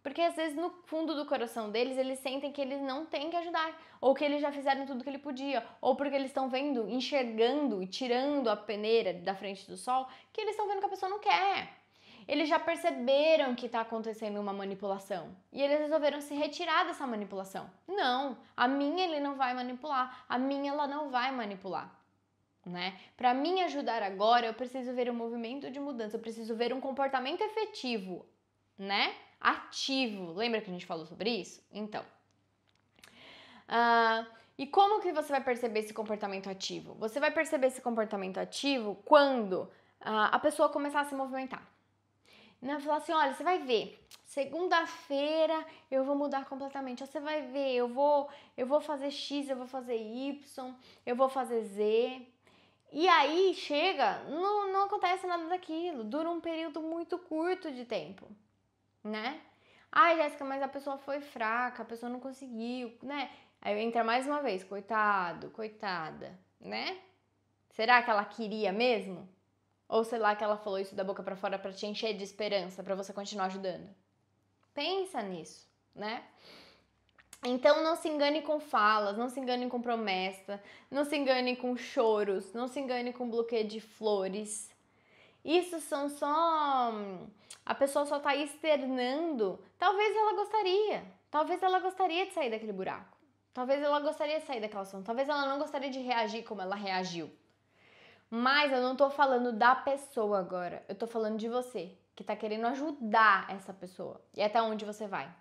Porque às vezes no fundo do coração deles, eles sentem que eles não têm que ajudar. Ou que eles já fizeram tudo que ele podia. Ou porque eles estão vendo, enxergando e tirando a peneira da frente do sol, que eles estão vendo que a pessoa não quer. Eles já perceberam que está acontecendo uma manipulação. E eles resolveram se retirar dessa manipulação. Não, a minha ele não vai manipular. A minha ela não vai manipular. Né? Para mim ajudar agora, eu preciso ver um movimento de mudança. Eu preciso ver um comportamento efetivo, né? Ativo. Lembra que a gente falou sobre isso? Então. E como que você vai perceber esse comportamento ativo? Você vai perceber esse comportamento ativo quando a pessoa começar a se movimentar. Não falar assim, olha, você vai ver, segunda-feira eu vou mudar completamente. Você vai ver, eu vou fazer X, eu vou fazer Y, eu vou fazer Z. E aí chega, não acontece nada daquilo. Dura um período muito curto de tempo, né? Ai, Jéssica, mas a pessoa foi fraca, a pessoa não conseguiu, né? Aí entra mais uma vez, coitado, coitada, né? Será que ela queria mesmo? Ou sei lá que ela falou isso da boca pra fora pra te encher de esperança, pra você continuar ajudando? Pensa nisso, né? Então não se engane com falas, não se engane com promessa, não se engane com choros, não se engane com buquê de flores. Isso são só... A pessoa só tá externando. Talvez ela gostaria de sair daquele buraco. Talvez ela gostaria de sair daquela situação. Talvez ela não gostaria de reagir como ela reagiu. Mas eu não tô falando da pessoa agora. Eu tô falando de você, que tá querendo ajudar essa pessoa. E até onde você vai,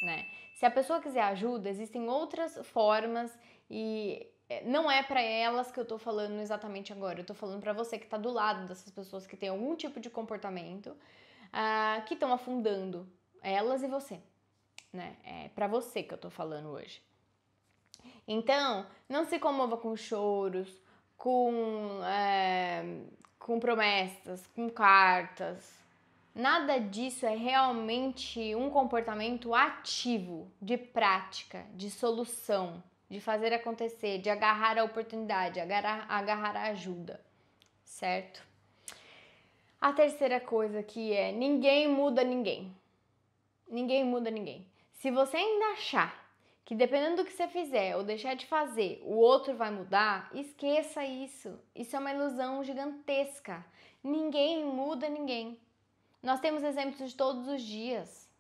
né? Se a pessoa quiser ajuda, existem outras formas e não é pra elas que eu tô falando exatamente agora. Eu tô falando pra você que tá do lado dessas pessoas que tem algum tipo de comportamento que estão afundando elas e você, né? É pra você que eu tô falando hoje. Então, não se comova com choros, com promessas, com cartas. Nada disso é realmente um comportamento ativo, de prática, de solução, de fazer acontecer, de agarrar a oportunidade, agarrar a ajuda, certo? A terceira coisa que é ninguém muda ninguém. Ninguém muda ninguém. Se você ainda achar que dependendo do que você fizer ou deixar de fazer, o outro vai mudar, esqueça isso. Isso é uma ilusão gigantesca. Ninguém muda ninguém. Nós temos exemplos de todos os dias,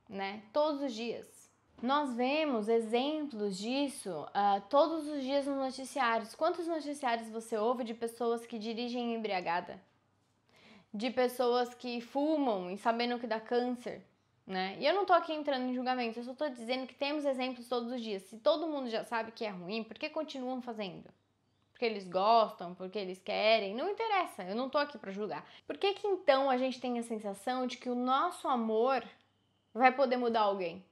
né? Todos os dias. Nós vemos exemplos disso todos os dias nos noticiários. Quantos noticiários você ouve de pessoas que dirigem embriagada? De pessoas que fumam e sabendo que dá câncer? Né? E eu não tô aqui entrando em julgamento, eu só tô dizendo que temos exemplos todos os dias. Se todo mundo já sabe que é ruim, por que continuam fazendo? Porque eles gostam, porque eles querem, não interessa, eu não tô aqui pra julgar. Por que que então a gente tem a sensação de que o nosso amor vai poder mudar alguém?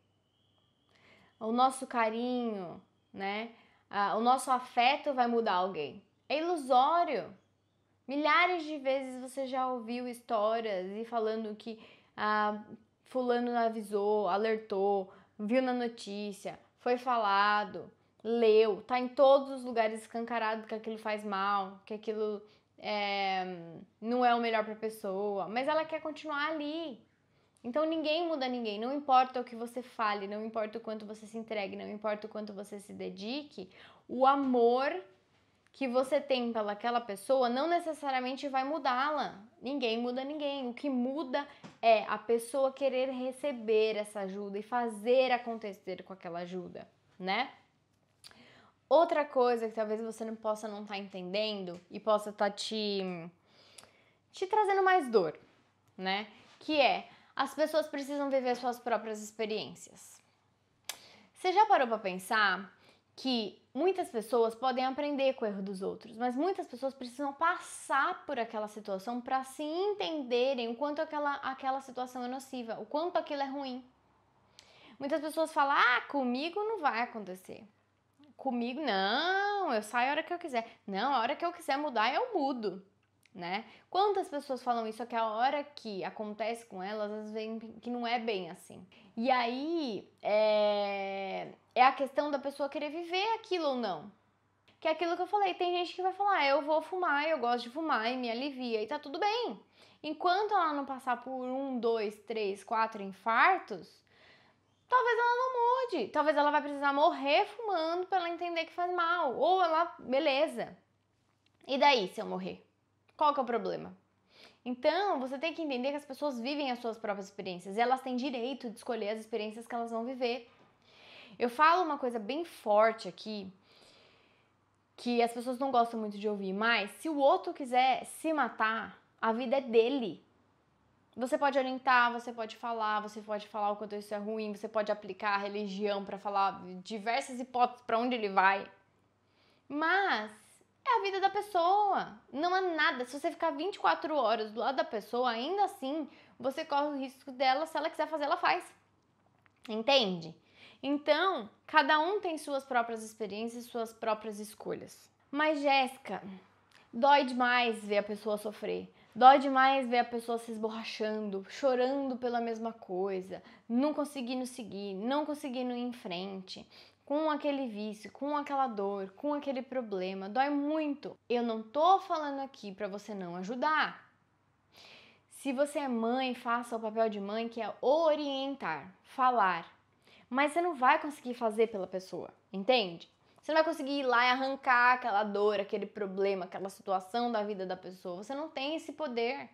O nosso carinho, né? O nosso afeto vai mudar alguém. É ilusório. Milhares de vezes você já ouviu histórias e falando que fulano avisou, alertou, viu na notícia, foi falado, leu, tá em todos os lugares escancarado que aquilo faz mal, que aquilo não é o melhor pra pessoa, mas ela quer continuar ali. Então ninguém muda ninguém, não importa o que você fale, não importa o quanto você se entregue, não importa o quanto você se dedique, o amor que você tem pelaquela pessoa não necessariamente vai mudá-la. Ninguém muda ninguém. O que muda é a pessoa querer receber essa ajuda e fazer acontecer com aquela ajuda, né? Outra coisa que talvez você não possa não estar entendendo e possa estar te trazendo mais dor, né? Que é, as pessoas precisam viver suas próprias experiências. Você já parou para pensar que muitas pessoas podem aprender com o erro dos outros, mas muitas pessoas precisam passar por aquela situação para se entenderem o quanto aquela situação é nociva, o quanto aquilo é ruim. Muitas pessoas falam, comigo não vai acontecer. Comigo, não, eu saio a hora que eu quiser. Não, a hora que eu quiser mudar, eu mudo, né? Quantas pessoas falam isso, que a hora que acontece com elas, às vezes que não é bem assim. E aí, é a questão da pessoa querer viver aquilo ou não. Que é aquilo que eu falei, tem gente que vai falar, eu vou fumar, eu gosto de fumar e me alivia, e tá tudo bem. Enquanto ela não passar por 1, 2, 3, 4 infartos, talvez ela não mude. Talvez ela vai precisar morrer fumando pra ela entender que faz mal. Ou ela, beleza. E daí se eu morrer? Qual que é o problema? Então, você tem que entender que as pessoas vivem as suas próprias experiências e elas têm direito de escolher as experiências que elas vão viver. Eu falo uma coisa bem forte aqui, que as pessoas não gostam muito de ouvir, mas se o outro quiser se matar, a vida é dele. Você pode orientar, você pode falar o quanto isso é ruim, você pode aplicar a religião para falar diversas hipóteses para onde ele vai. Mas é a vida da pessoa, não é nada. Se você ficar 24 horas do lado da pessoa, ainda assim, você corre o risco dela, se ela quiser fazer, ela faz. Entende? Então, cada um tem suas próprias experiências, suas próprias escolhas. Mas, Jéssica, dói demais ver a pessoa sofrer. Dói demais ver a pessoa se esborrachando, chorando pela mesma coisa, não conseguindo seguir, não conseguindo ir em frente, com aquele vício, com aquela dor, com aquele problema. Dói muito. Eu não tô falando aqui para você não ajudar. Se você é mãe, faça o papel de mãe, que é orientar, falar. Mas você não vai conseguir fazer pela pessoa, entende? Você não vai conseguir ir lá e arrancar aquela dor, aquele problema, aquela situação da vida da pessoa. Você não tem esse poder.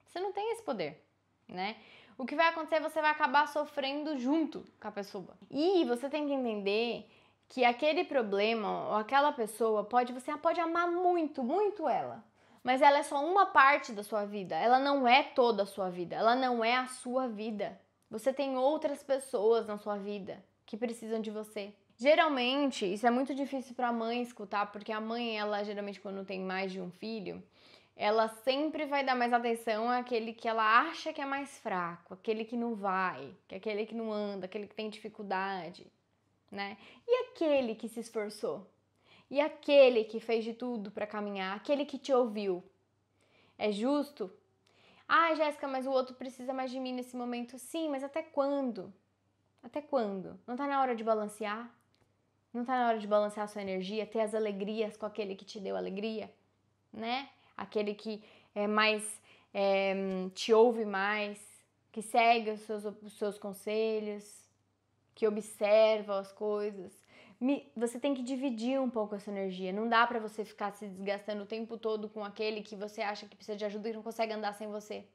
Você não tem esse poder, né? O que vai acontecer é você vai acabar sofrendo junto com a pessoa. E você tem que entender que aquele problema ou aquela pessoa você pode amar muito, muito ela. Mas ela é só uma parte da sua vida. Ela não é toda a sua vida. Ela não é a sua vida. Você tem outras pessoas na sua vida que precisam de você. Geralmente, isso é muito difícil para a mãe escutar, porque a mãe, ela geralmente quando tem mais de um filho, ela sempre vai dar mais atenção àquele que ela acha que é mais fraco, aquele que não vai, que é aquele que não anda, aquele que tem dificuldade, né? E aquele que se esforçou? E aquele que fez de tudo para caminhar, aquele que te ouviu? É justo? Jéssica, mas o outro precisa mais de mim nesse momento. Sim, mas até quando? Até quando? Não tá na hora de balancear? Não tá na hora de balancear a sua energia, ter as alegrias com aquele que te deu alegria, né? Aquele que te ouve mais, que segue os seus conselhos, que observa as coisas. Você tem que dividir um pouco essa energia. Não dá pra você ficar se desgastando o tempo todo com aquele que você acha que precisa de ajuda e não consegue andar sem você.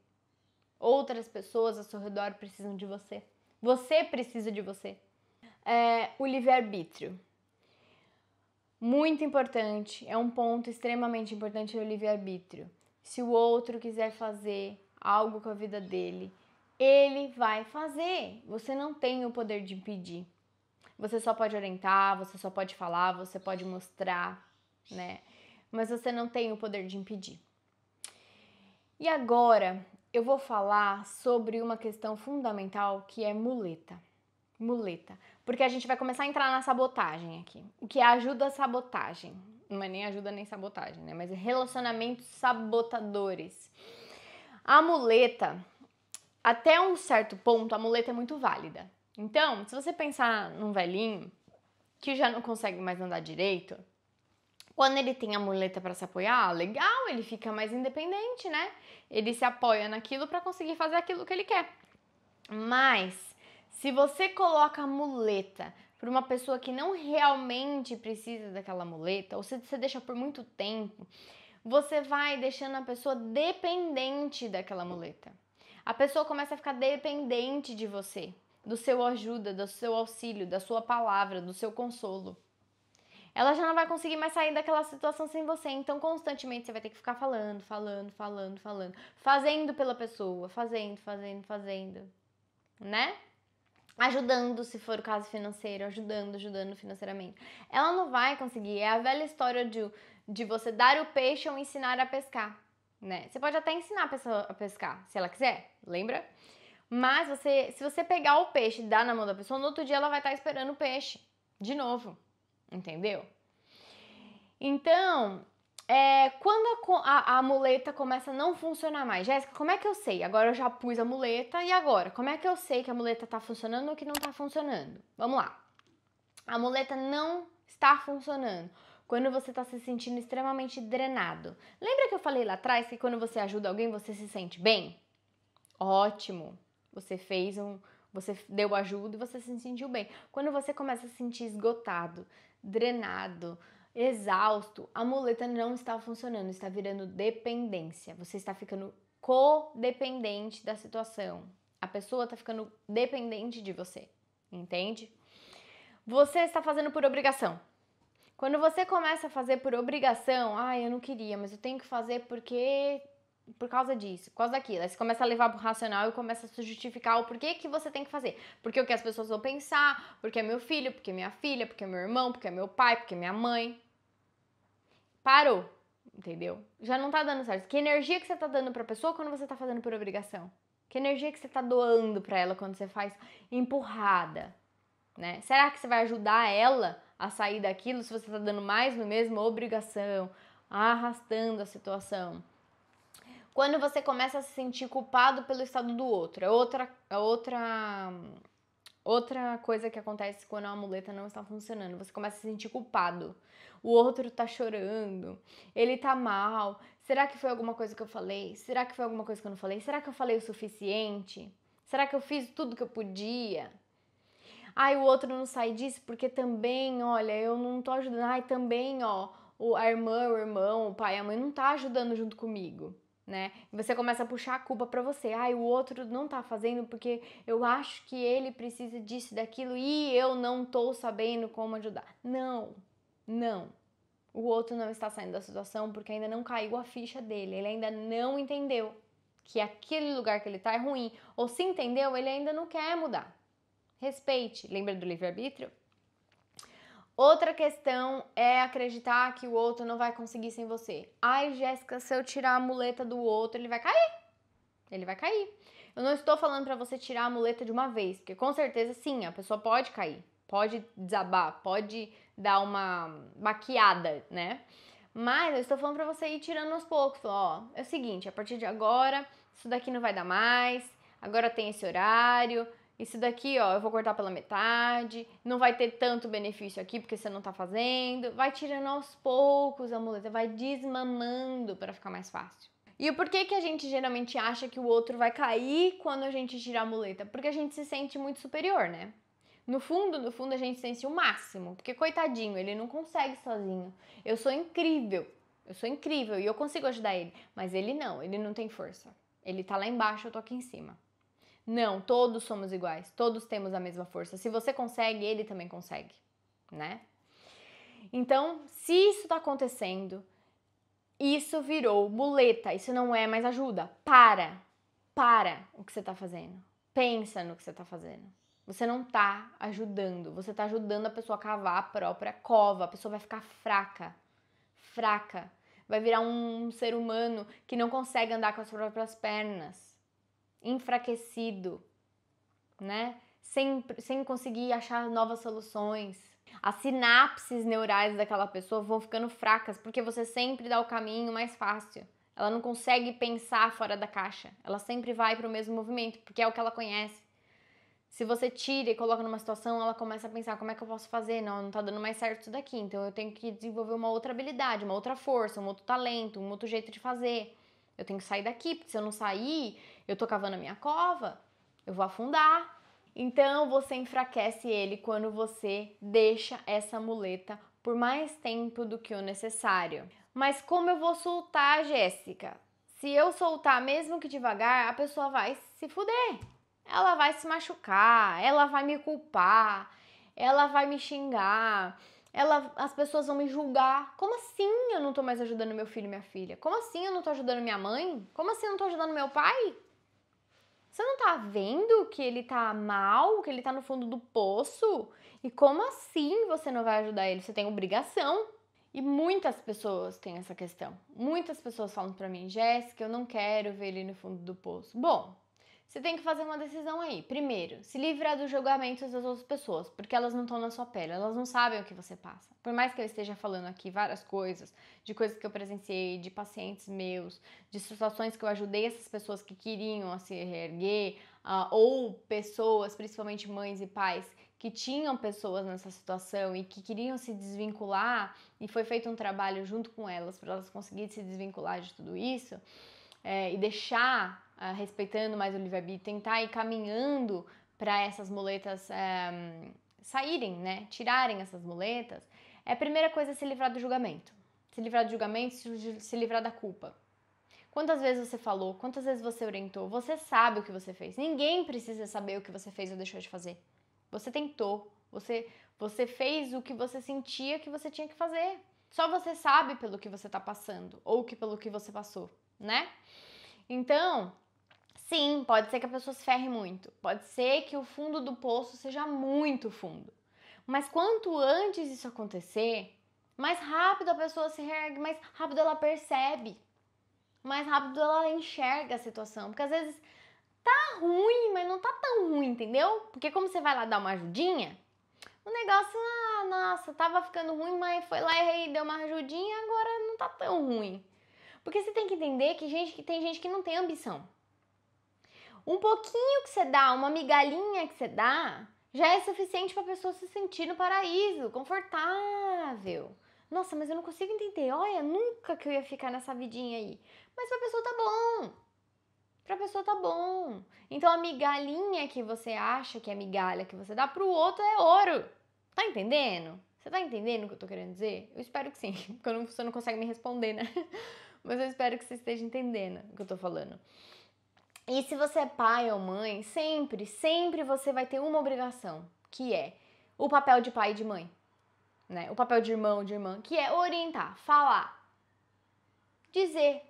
Outras pessoas ao seu redor precisam de você. Você precisa de você. O livre-arbítrio. Muito importante, é um ponto extremamente importante no livre-arbítrio. Se o outro quiser fazer algo com a vida dele, ele vai fazer. Você não tem o poder de impedir. Você só pode orientar, você só pode falar, você pode mostrar, né? Mas você não tem o poder de impedir. E agora eu vou falar sobre uma questão fundamental que é muleta. Muleta. Porque a gente vai começar a entrar na sabotagem aqui. O que ajuda a sabotagem. Não é nem ajuda nem sabotagem, né? Mas relacionamentos sabotadores. A muleta, até um certo ponto, a muleta é muito válida. Então, se você pensar num velhinho que já não consegue mais andar direito, quando ele tem a muleta para se apoiar, ele fica mais independente, né? Ele se apoia naquilo para conseguir fazer aquilo que ele quer. Mas, se você coloca a muleta para uma pessoa que não realmente precisa daquela muleta, ou se você deixa por muito tempo, você vai deixando a pessoa dependente daquela muleta. A pessoa começa a ficar dependente de você, do seu ajuda, do seu auxílio, da sua palavra, do seu consolo. Ela já não vai conseguir mais sair daquela situação sem você, então constantemente você vai ter que ficar falando, fazendo pela pessoa, fazendo, né? Ajudando, se for o caso financeiro, ajudando financeiramente. Ela não vai conseguir, é a velha história de você dar o peixe ou ensinar a pescar, né? Você pode até ensinar a pessoa a pescar, se ela quiser, lembra? Mas se você pegar o peixe e dar na mão da pessoa, no outro dia ela vai estar esperando o peixe, de novo, entendeu? Então, quando a muleta começa a não funcionar mais, Jéssica, como é que eu sei? Agora eu já pus a muleta e agora? Como é que eu sei que a muleta tá funcionando ou que não tá funcionando? Vamos lá. A muleta não está funcionando quando você está se sentindo extremamente drenado. Lembra que eu falei lá atrás que quando você ajuda alguém você se sente bem? Ótimo. Você deu ajuda e você se sentiu bem. Quando você começa a se sentir esgotado, drenado, exausto, a muleta não está funcionando, está virando dependência. Você está ficando codependente da situação. A pessoa está ficando dependente de você, entende? Você está fazendo por obrigação. Quando você começa a fazer por obrigação, eu não queria, mas eu tenho que fazer por causa disso, por causa daquilo. Aí você começa a levar pro racional e começa a se justificar o porquê que você tem que fazer. Porque o que as pessoas vão pensar, porque é meu filho, porque é minha filha, porque é meu irmão, porque é meu pai, porque é minha mãe. Parou, entendeu? Já não tá dando certo. Que energia que você tá dando pra pessoa quando você tá fazendo por obrigação? Que energia que você tá doando pra ela quando você faz empurrada, né? Será que você vai ajudar ela a sair daquilo se você tá dando mais no mesmo obrigação, arrastando a situação? Quando você começa a se sentir culpado pelo estado do outro, outra coisa que acontece quando a muleta não está funcionando. Você começa a se sentir culpado. O outro tá chorando, ele tá mal. Será que foi alguma coisa que eu falei? Será que foi alguma coisa que eu não falei? Será que eu falei o suficiente? Será que eu fiz tudo que eu podia? O outro não sai disso porque também, olha, eu não tô ajudando. Também, ó, a irmã, o irmão, o pai, a mãe não tá ajudando junto comigo, né? E você começa a puxar a culpa pra você. O outro não tá fazendo porque eu acho que ele precisa disso, daquilo e eu não tô sabendo como ajudar. Não. O outro não está saindo da situação porque ainda não caiu a ficha dele. Ele ainda não entendeu que aquele lugar que ele tá é ruim. Ou se entendeu, ele ainda não quer mudar. Respeite. Lembra do livre-arbítrio? Outra questão é acreditar que o outro não vai conseguir sem você. Jéssica, se eu tirar a muleta do outro, ele vai cair. Ele vai cair. Eu não estou falando para você tirar a muleta de uma vez, porque com certeza sim, a pessoa pode cair, pode desabar, pode dar uma baqueada, né? Mas eu estou falando para você ir tirando aos poucos. É o seguinte, a partir de agora, isso daqui não vai dar mais, agora tem esse horário, isso daqui, eu vou cortar pela metade, não vai ter tanto benefício aqui porque você não tá fazendo. Vai tirando aos poucos a muleta, vai desmamando para ficar mais fácil. E o porquê que a gente geralmente acha que o outro vai cair quando a gente tira a muleta? Porque a gente se sente muito superior, né? No fundo, a gente sente o máximo, porque coitadinho, ele não consegue sozinho. Eu sou incrível e eu consigo ajudar ele, mas ele não tem força. Ele tá lá embaixo, eu tô aqui em cima. Não, todos somos iguais, todos temos a mesma força. Se você consegue, ele também consegue, né? Então, se isso tá acontecendo, isso virou muleta, isso não é mais ajuda. Para o que você tá fazendo. Pensa no que você tá fazendo. Você não tá ajudando, você tá ajudando a pessoa a cavar a própria cova. A pessoa vai ficar fraca. Vai virar um ser humano que não consegue andar com as próprias pernas. Enfraquecido, né? Sem conseguir achar novas soluções. As sinapses neurais daquela pessoa vão ficando fracas porque você sempre dá o caminho mais fácil. Ela não consegue pensar fora da caixa. Ela sempre vai para o mesmo movimento porque é o que ela conhece. Se você tira e coloca numa situação, ela começa a pensar, como é que eu posso fazer? Não tá dando mais certo isso daqui, então eu tenho que desenvolver uma outra habilidade, uma outra força, um outro talento, um outro jeito de fazer. Eu tenho que sair daqui, porque se eu não sair, eu tô cavando a minha cova. eu vou afundar. Então você enfraquece ele quando você deixa essa muleta por mais tempo do que o necessário. Mas como eu vou soltar, Jéssica? Se eu soltar, mesmo que devagar, a pessoa vai se fuder. Ela vai se machucar, ela vai me culpar, ela vai me xingar, as pessoas vão me julgar. Como assim eu não tô mais ajudando meu filho e minha filha? Como assim eu não tô ajudando minha mãe? Como assim eu não tô ajudando meu pai? Você não tá vendo que ele tá mal, que ele tá no fundo do poço? E como assim você não vai ajudar ele? Você tem obrigação. E muitas pessoas têm essa questão. Muitas pessoas falam pra mim, Jéssica, eu não quero ver ele no fundo do poço. Bom, você tem que fazer uma decisão aí. Primeiro, se livrar dos julgamentos das outras pessoas, porque elas não estão na sua pele, elas não sabem o que você passa. Por mais que eu esteja falando aqui várias coisas, de coisas que eu presenciei, de pacientes meus, de situações que eu ajudei essas pessoas que queriam se reerguer, ou pessoas, principalmente mães e pais, que tinham pessoas nessa situação e que queriam se desvincular, e foi feito um trabalho junto com elas para elas conseguirem se desvincular de tudo isso, e deixar, respeitando mais o livre-arbítrio, tentar ir caminhando para essas muletas saírem, né? Tirarem essas muletas. A primeira coisa é se livrar do julgamento. Se livrar do julgamento, se livrar da culpa. Quantas vezes você falou, quantas vezes você orientou, você sabe o que você fez. Ninguém precisa saber o que você fez ou deixou de fazer. Você tentou, você fez o que você sentia que você tinha que fazer. Só você sabe pelo que você tá passando ou pelo que você passou, né? Então, sim, pode ser que a pessoa se ferre muito. Pode ser que o fundo do poço seja muito fundo. Mas quanto antes isso acontecer, mais rápido a pessoa se reergue, mais rápido ela percebe, mais rápido ela enxerga a situação. Porque às vezes tá ruim, mas não tá tão ruim, entendeu? Porque como você vai lá dar uma ajudinha, o negócio, nossa, tava ficando ruim, mas foi lá e deu uma ajudinha, agora não tá tão ruim. Porque você tem que entender que tem gente que não tem ambição. Um pouquinho que você dá, uma migalhinha que você dá, já é suficiente para a pessoa se sentir no paraíso, confortável. Nossa, mas eu não consigo entender. Olha, nunca que eu ia ficar nessa vidinha aí. Mas pra pessoa tá bom. Pra pessoa tá bom. Então a migalhinha que você acha que é migalha que você dá pro outro é ouro. Tá entendendo? Você tá entendendo o que eu tô querendo dizer? Eu espero que sim, porque você não consegue me responder, né? Mas eu espero que você esteja entendendo o que eu tô falando. E se você é pai ou mãe, sempre você vai ter uma obrigação, que é o papel de pai e de mãe, né? O papel de irmão, de irmã, que é orientar, falar, dizer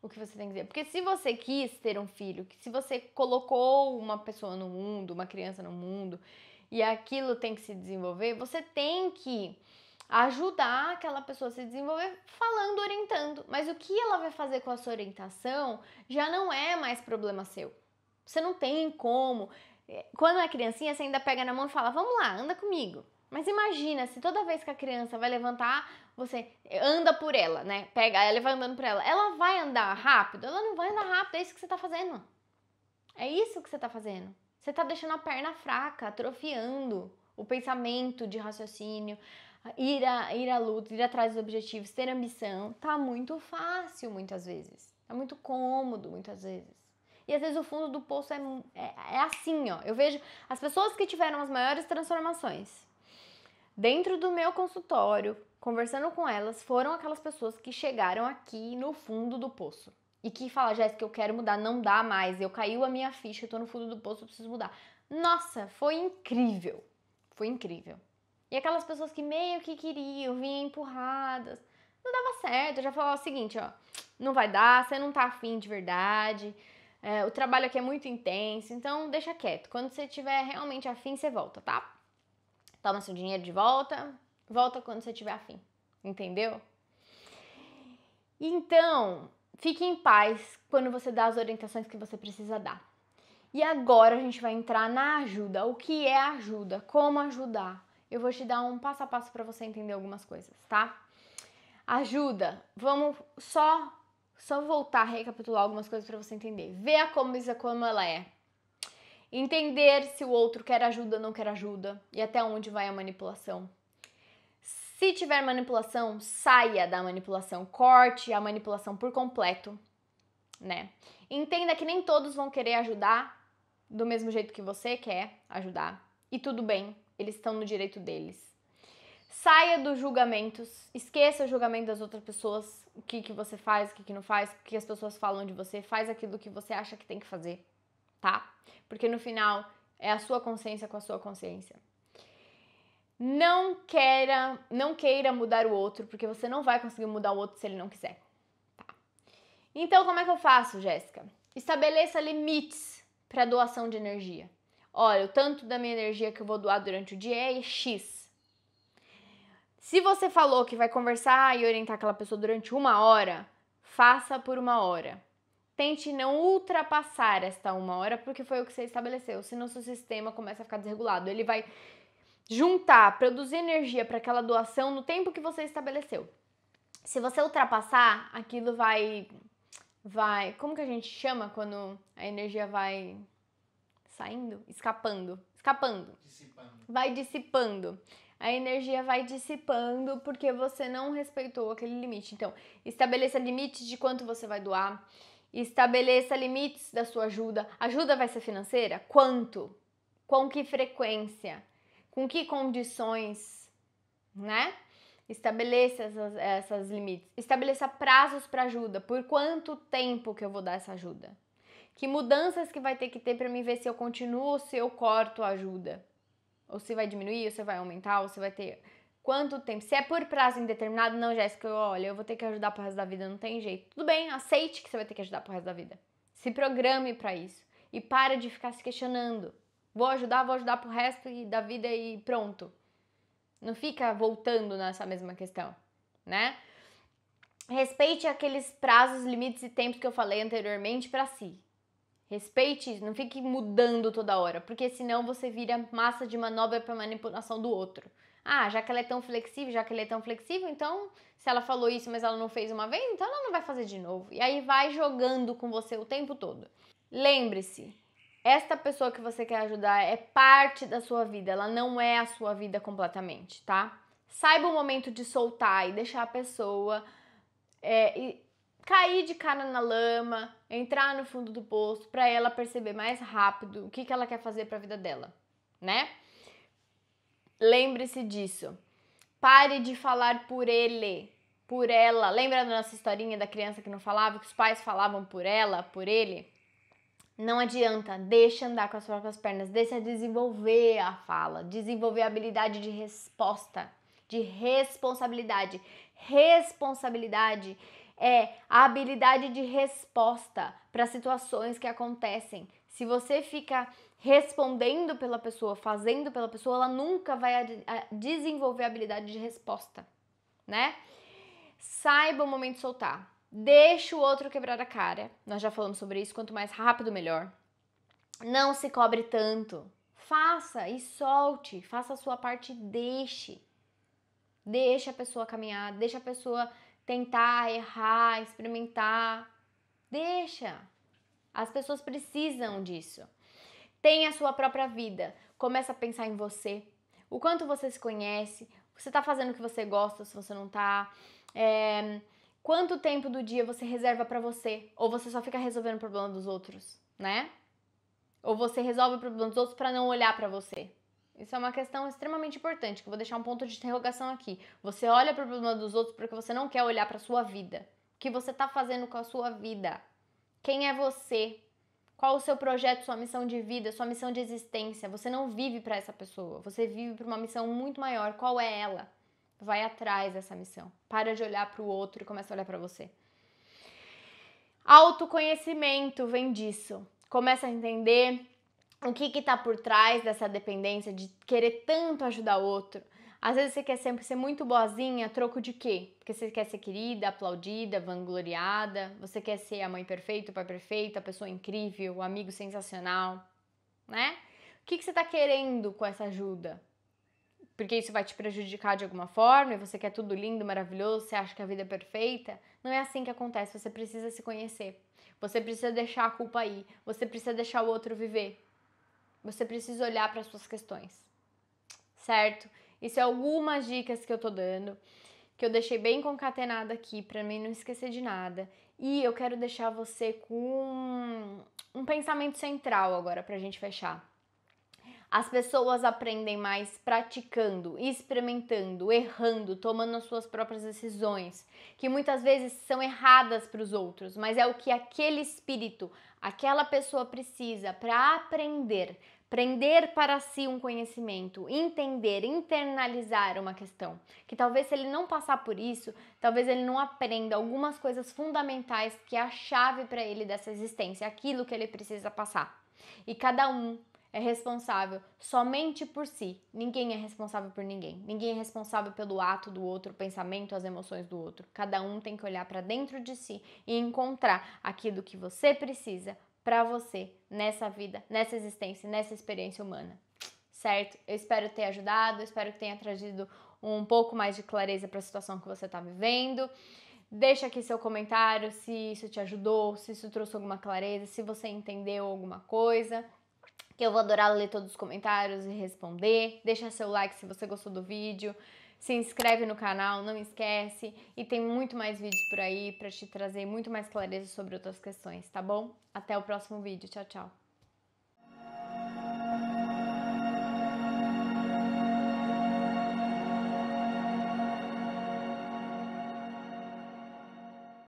o que você tem que dizer. Porque se você quis ter um filho, se você colocou uma pessoa no mundo, uma criança no mundo, e aquilo tem que se desenvolver, você tem que ajudar aquela pessoa a se desenvolver falando, orientando. Mas o que ela vai fazer com a sua orientação já não é mais problema seu. Você não tem como. Quando é criancinha, você ainda pega na mão e fala, vamos lá, anda comigo. Mas imagina, se toda vez que a criança vai levantar, você anda por ela, né? Pega ela e vai andando por ela. Ela vai andar rápido? Ela não vai andar rápido, é isso que você tá fazendo. É isso que você tá fazendo. Você tá deixando a perna fraca, atrofiando o pensamento de raciocínio, ir à luta, ir atrás dos objetivos, ter ambição. Tá muito fácil muitas vezes. Tá muito cômodo muitas vezes. E às vezes o fundo do poço é assim, ó. Eu vejo as pessoas que tiveram as maiores transformações dentro do meu consultório, conversando com elas, foram aquelas pessoas que chegaram aqui no fundo do poço. E que falam, Jéssica, eu quero mudar, não dá mais, eu caiu a minha ficha, eu tô no fundo do poço, eu preciso mudar. Nossa, foi incrível. Foi incrível. E aquelas pessoas que meio que queriam, vinham empurradas, não dava certo. Eu já falava o seguinte, ó, não vai dar, você não tá afim de verdade, o trabalho aqui é muito intenso, então deixa quieto. Quando você tiver realmente afim, você volta, tá? Toma seu dinheiro de volta, volta quando você tiver afim, entendeu? Então, fique em paz quando você dá as orientações que você precisa dar. E agora a gente vai entrar na ajuda. O que é ajuda? Como ajudar? Eu vou te dar um passo a passo para você entender algumas coisas, tá? Ajuda, vamos só voltar a recapitular algumas coisas para você entender. Ver a coisa como ela é. Entender se o outro quer ajuda ou não quer ajuda e até onde vai a manipulação. Se tiver manipulação, saia da manipulação, corte a manipulação por completo, né? Entenda que nem todos vão querer ajudar do mesmo jeito que você quer ajudar. E tudo bem, eles estão no direito deles. Saia dos julgamentos, esqueça o julgamento das outras pessoas, o que você faz, o que não faz, o que as pessoas falam de você, faz aquilo que você acha que tem que fazer, tá? Porque no final é a sua consciência com a sua consciência. Não queira mudar o outro, porque você não vai conseguir mudar o outro se ele não quiser, tá? Então, como é que eu faço, Jéssica? Estabeleça limites para doação de energia. Olha, o tanto da minha energia que eu vou doar durante o dia é X. Se você falou que vai conversar e orientar aquela pessoa durante 1 hora, faça por 1 hora. Tente não ultrapassar esta 1 hora, porque foi o que você estabeleceu. Senão seu sistema começa a ficar desregulado. Ele vai juntar, produzir energia para aquela doação no tempo que você estabeleceu. Se você ultrapassar, aquilo vai, como que a gente chama quando a energia vai saindo? Escapando. Vai dissipando. A energia vai dissipando porque você não respeitou aquele limite. Então, estabeleça limites de quanto você vai doar. Estabeleça limites da sua ajuda. Ajuda vai ser financeira? Quanto? Com que frequência? Com que condições, né? Estabeleça essas limites. Estabeleça prazos para ajuda. Por quanto tempo que eu vou dar essa ajuda? Que mudanças que vai ter que ter para mim ver se eu continuo ou se eu corto a ajuda? Ou se vai diminuir, ou se vai aumentar, ou se vai ter... Quanto tempo? Se é por prazo indeterminado, não, Jéssica, olha, eu vou ter que ajudar pro resto da vida, não tem jeito. Tudo bem, aceite que você vai ter que ajudar pro resto da vida. Se programe para isso. E para de ficar se questionando. Vou ajudar pro resto da vida e pronto. Não fica voltando nessa mesma questão, né? Respeite aqueles prazos, limites e tempos que eu falei anteriormente para si. Respeite isso, não fique mudando toda hora, porque senão você vira massa de manobra para manipulação do outro. Ah, já que ela é tão flexível, então se ela falou isso, mas ela não fez uma vez, então ela não vai fazer de novo. E aí vai jogando com você o tempo todo. Lembre-se, esta pessoa que você quer ajudar é parte da sua vida, ela não é a sua vida completamente, tá? Saiba o momento de soltar e deixar a pessoa cair de cara na lama, entrar no fundo do poço, para ela perceber mais rápido o que ela quer fazer para a vida dela, né? Lembre-se disso. Pare de falar por ele, por ela. Lembra da nossa historinha da criança que não falava, que os pais falavam por ela, por ele? Não adianta, deixa andar com as próprias pernas, deixa desenvolver a fala, desenvolver a habilidade de resposta, de responsabilidade. Responsabilidade é a habilidade de resposta para situações que acontecem. Se você fica respondendo pela pessoa, fazendo pela pessoa, ela nunca vai desenvolver a habilidade de resposta, né? Saiba o momento de soltar. Deixa o outro quebrar a cara. Nós já falamos sobre isso. Quanto mais rápido, melhor. Não se cobre tanto. Faça e solte. Faça a sua parte e deixe. Deixa a pessoa caminhar. Deixa a pessoa tentar, errar, experimentar. Deixa. As pessoas precisam disso. Tenha a sua própria vida. Começa a pensar em você. O quanto você se conhece. Você tá fazendo o que você gosta, se você não tá. Quanto tempo do dia você reserva pra você? Ou você só fica resolvendo o problema dos outros, né? Ou você resolve o problema dos outros pra não olhar pra você? Isso é uma questão extremamente importante, que eu vou deixar um ponto de interrogação aqui. Você olha pro problema dos outros porque você não quer olhar pra sua vida. O que você tá fazendo com a sua vida? Quem é você? Qual o seu projeto, sua missão de vida, sua missão de existência? Você não vive pra essa pessoa, você vive pra uma missão muito maior. Qual é ela? Vai atrás dessa missão. Para de olhar para o outro e começa a olhar para você. Autoconhecimento vem disso. Começa a entender o que está por trás dessa dependência de querer tanto ajudar o outro. Às vezes você quer sempre ser muito boazinha, a troco de quê? Porque você quer ser querida, aplaudida, vangloriada. Você quer ser a mãe perfeita, o pai perfeito, a pessoa incrível, o amigo sensacional, né? O que você está querendo com essa ajuda? Porque isso vai te prejudicar de alguma forma e você quer tudo lindo, maravilhoso, você acha que a vida é perfeita. Não é assim que acontece, você precisa se conhecer. Você precisa deixar a culpa aí, você precisa deixar o outro viver. Você precisa olhar para as suas questões, certo? Isso é algumas dicas que eu tô dando. que eu deixei bem concatenada aqui para mim não esquecer de nada. E eu quero deixar você com um pensamento central agora pra gente fechar. As pessoas aprendem mais praticando, experimentando, errando, tomando as suas próprias decisões, que muitas vezes são erradas para os outros, mas é o que aquele espírito, aquela pessoa precisa para aprender, prender para si um conhecimento, entender, internalizar uma questão. Que talvez se ele não passar por isso, talvez ele não aprenda algumas coisas fundamentais que é a chave para ele dessa existência, aquilo que ele precisa passar. E cada um é responsável somente por si. Ninguém é responsável por ninguém. Ninguém é responsável pelo ato do outro, o pensamento, as emoções do outro. Cada um tem que olhar para dentro de si e encontrar aquilo que você precisa para você nessa vida, nessa existência, nessa experiência humana. Certo? Eu espero ter ajudado, espero que tenha trazido um pouco mais de clareza para a situação que você está vivendo. Deixa aqui seu comentário se isso te ajudou, se isso trouxe alguma clareza, se você entendeu alguma coisa. Que eu vou adorar ler todos os comentários e responder. Deixa seu like se você gostou do vídeo. Se inscreve no canal, não esquece. E tem muito mais vídeos por aí para te trazer muito mais clareza sobre outras questões, tá bom? Até o próximo vídeo. Tchau, tchau.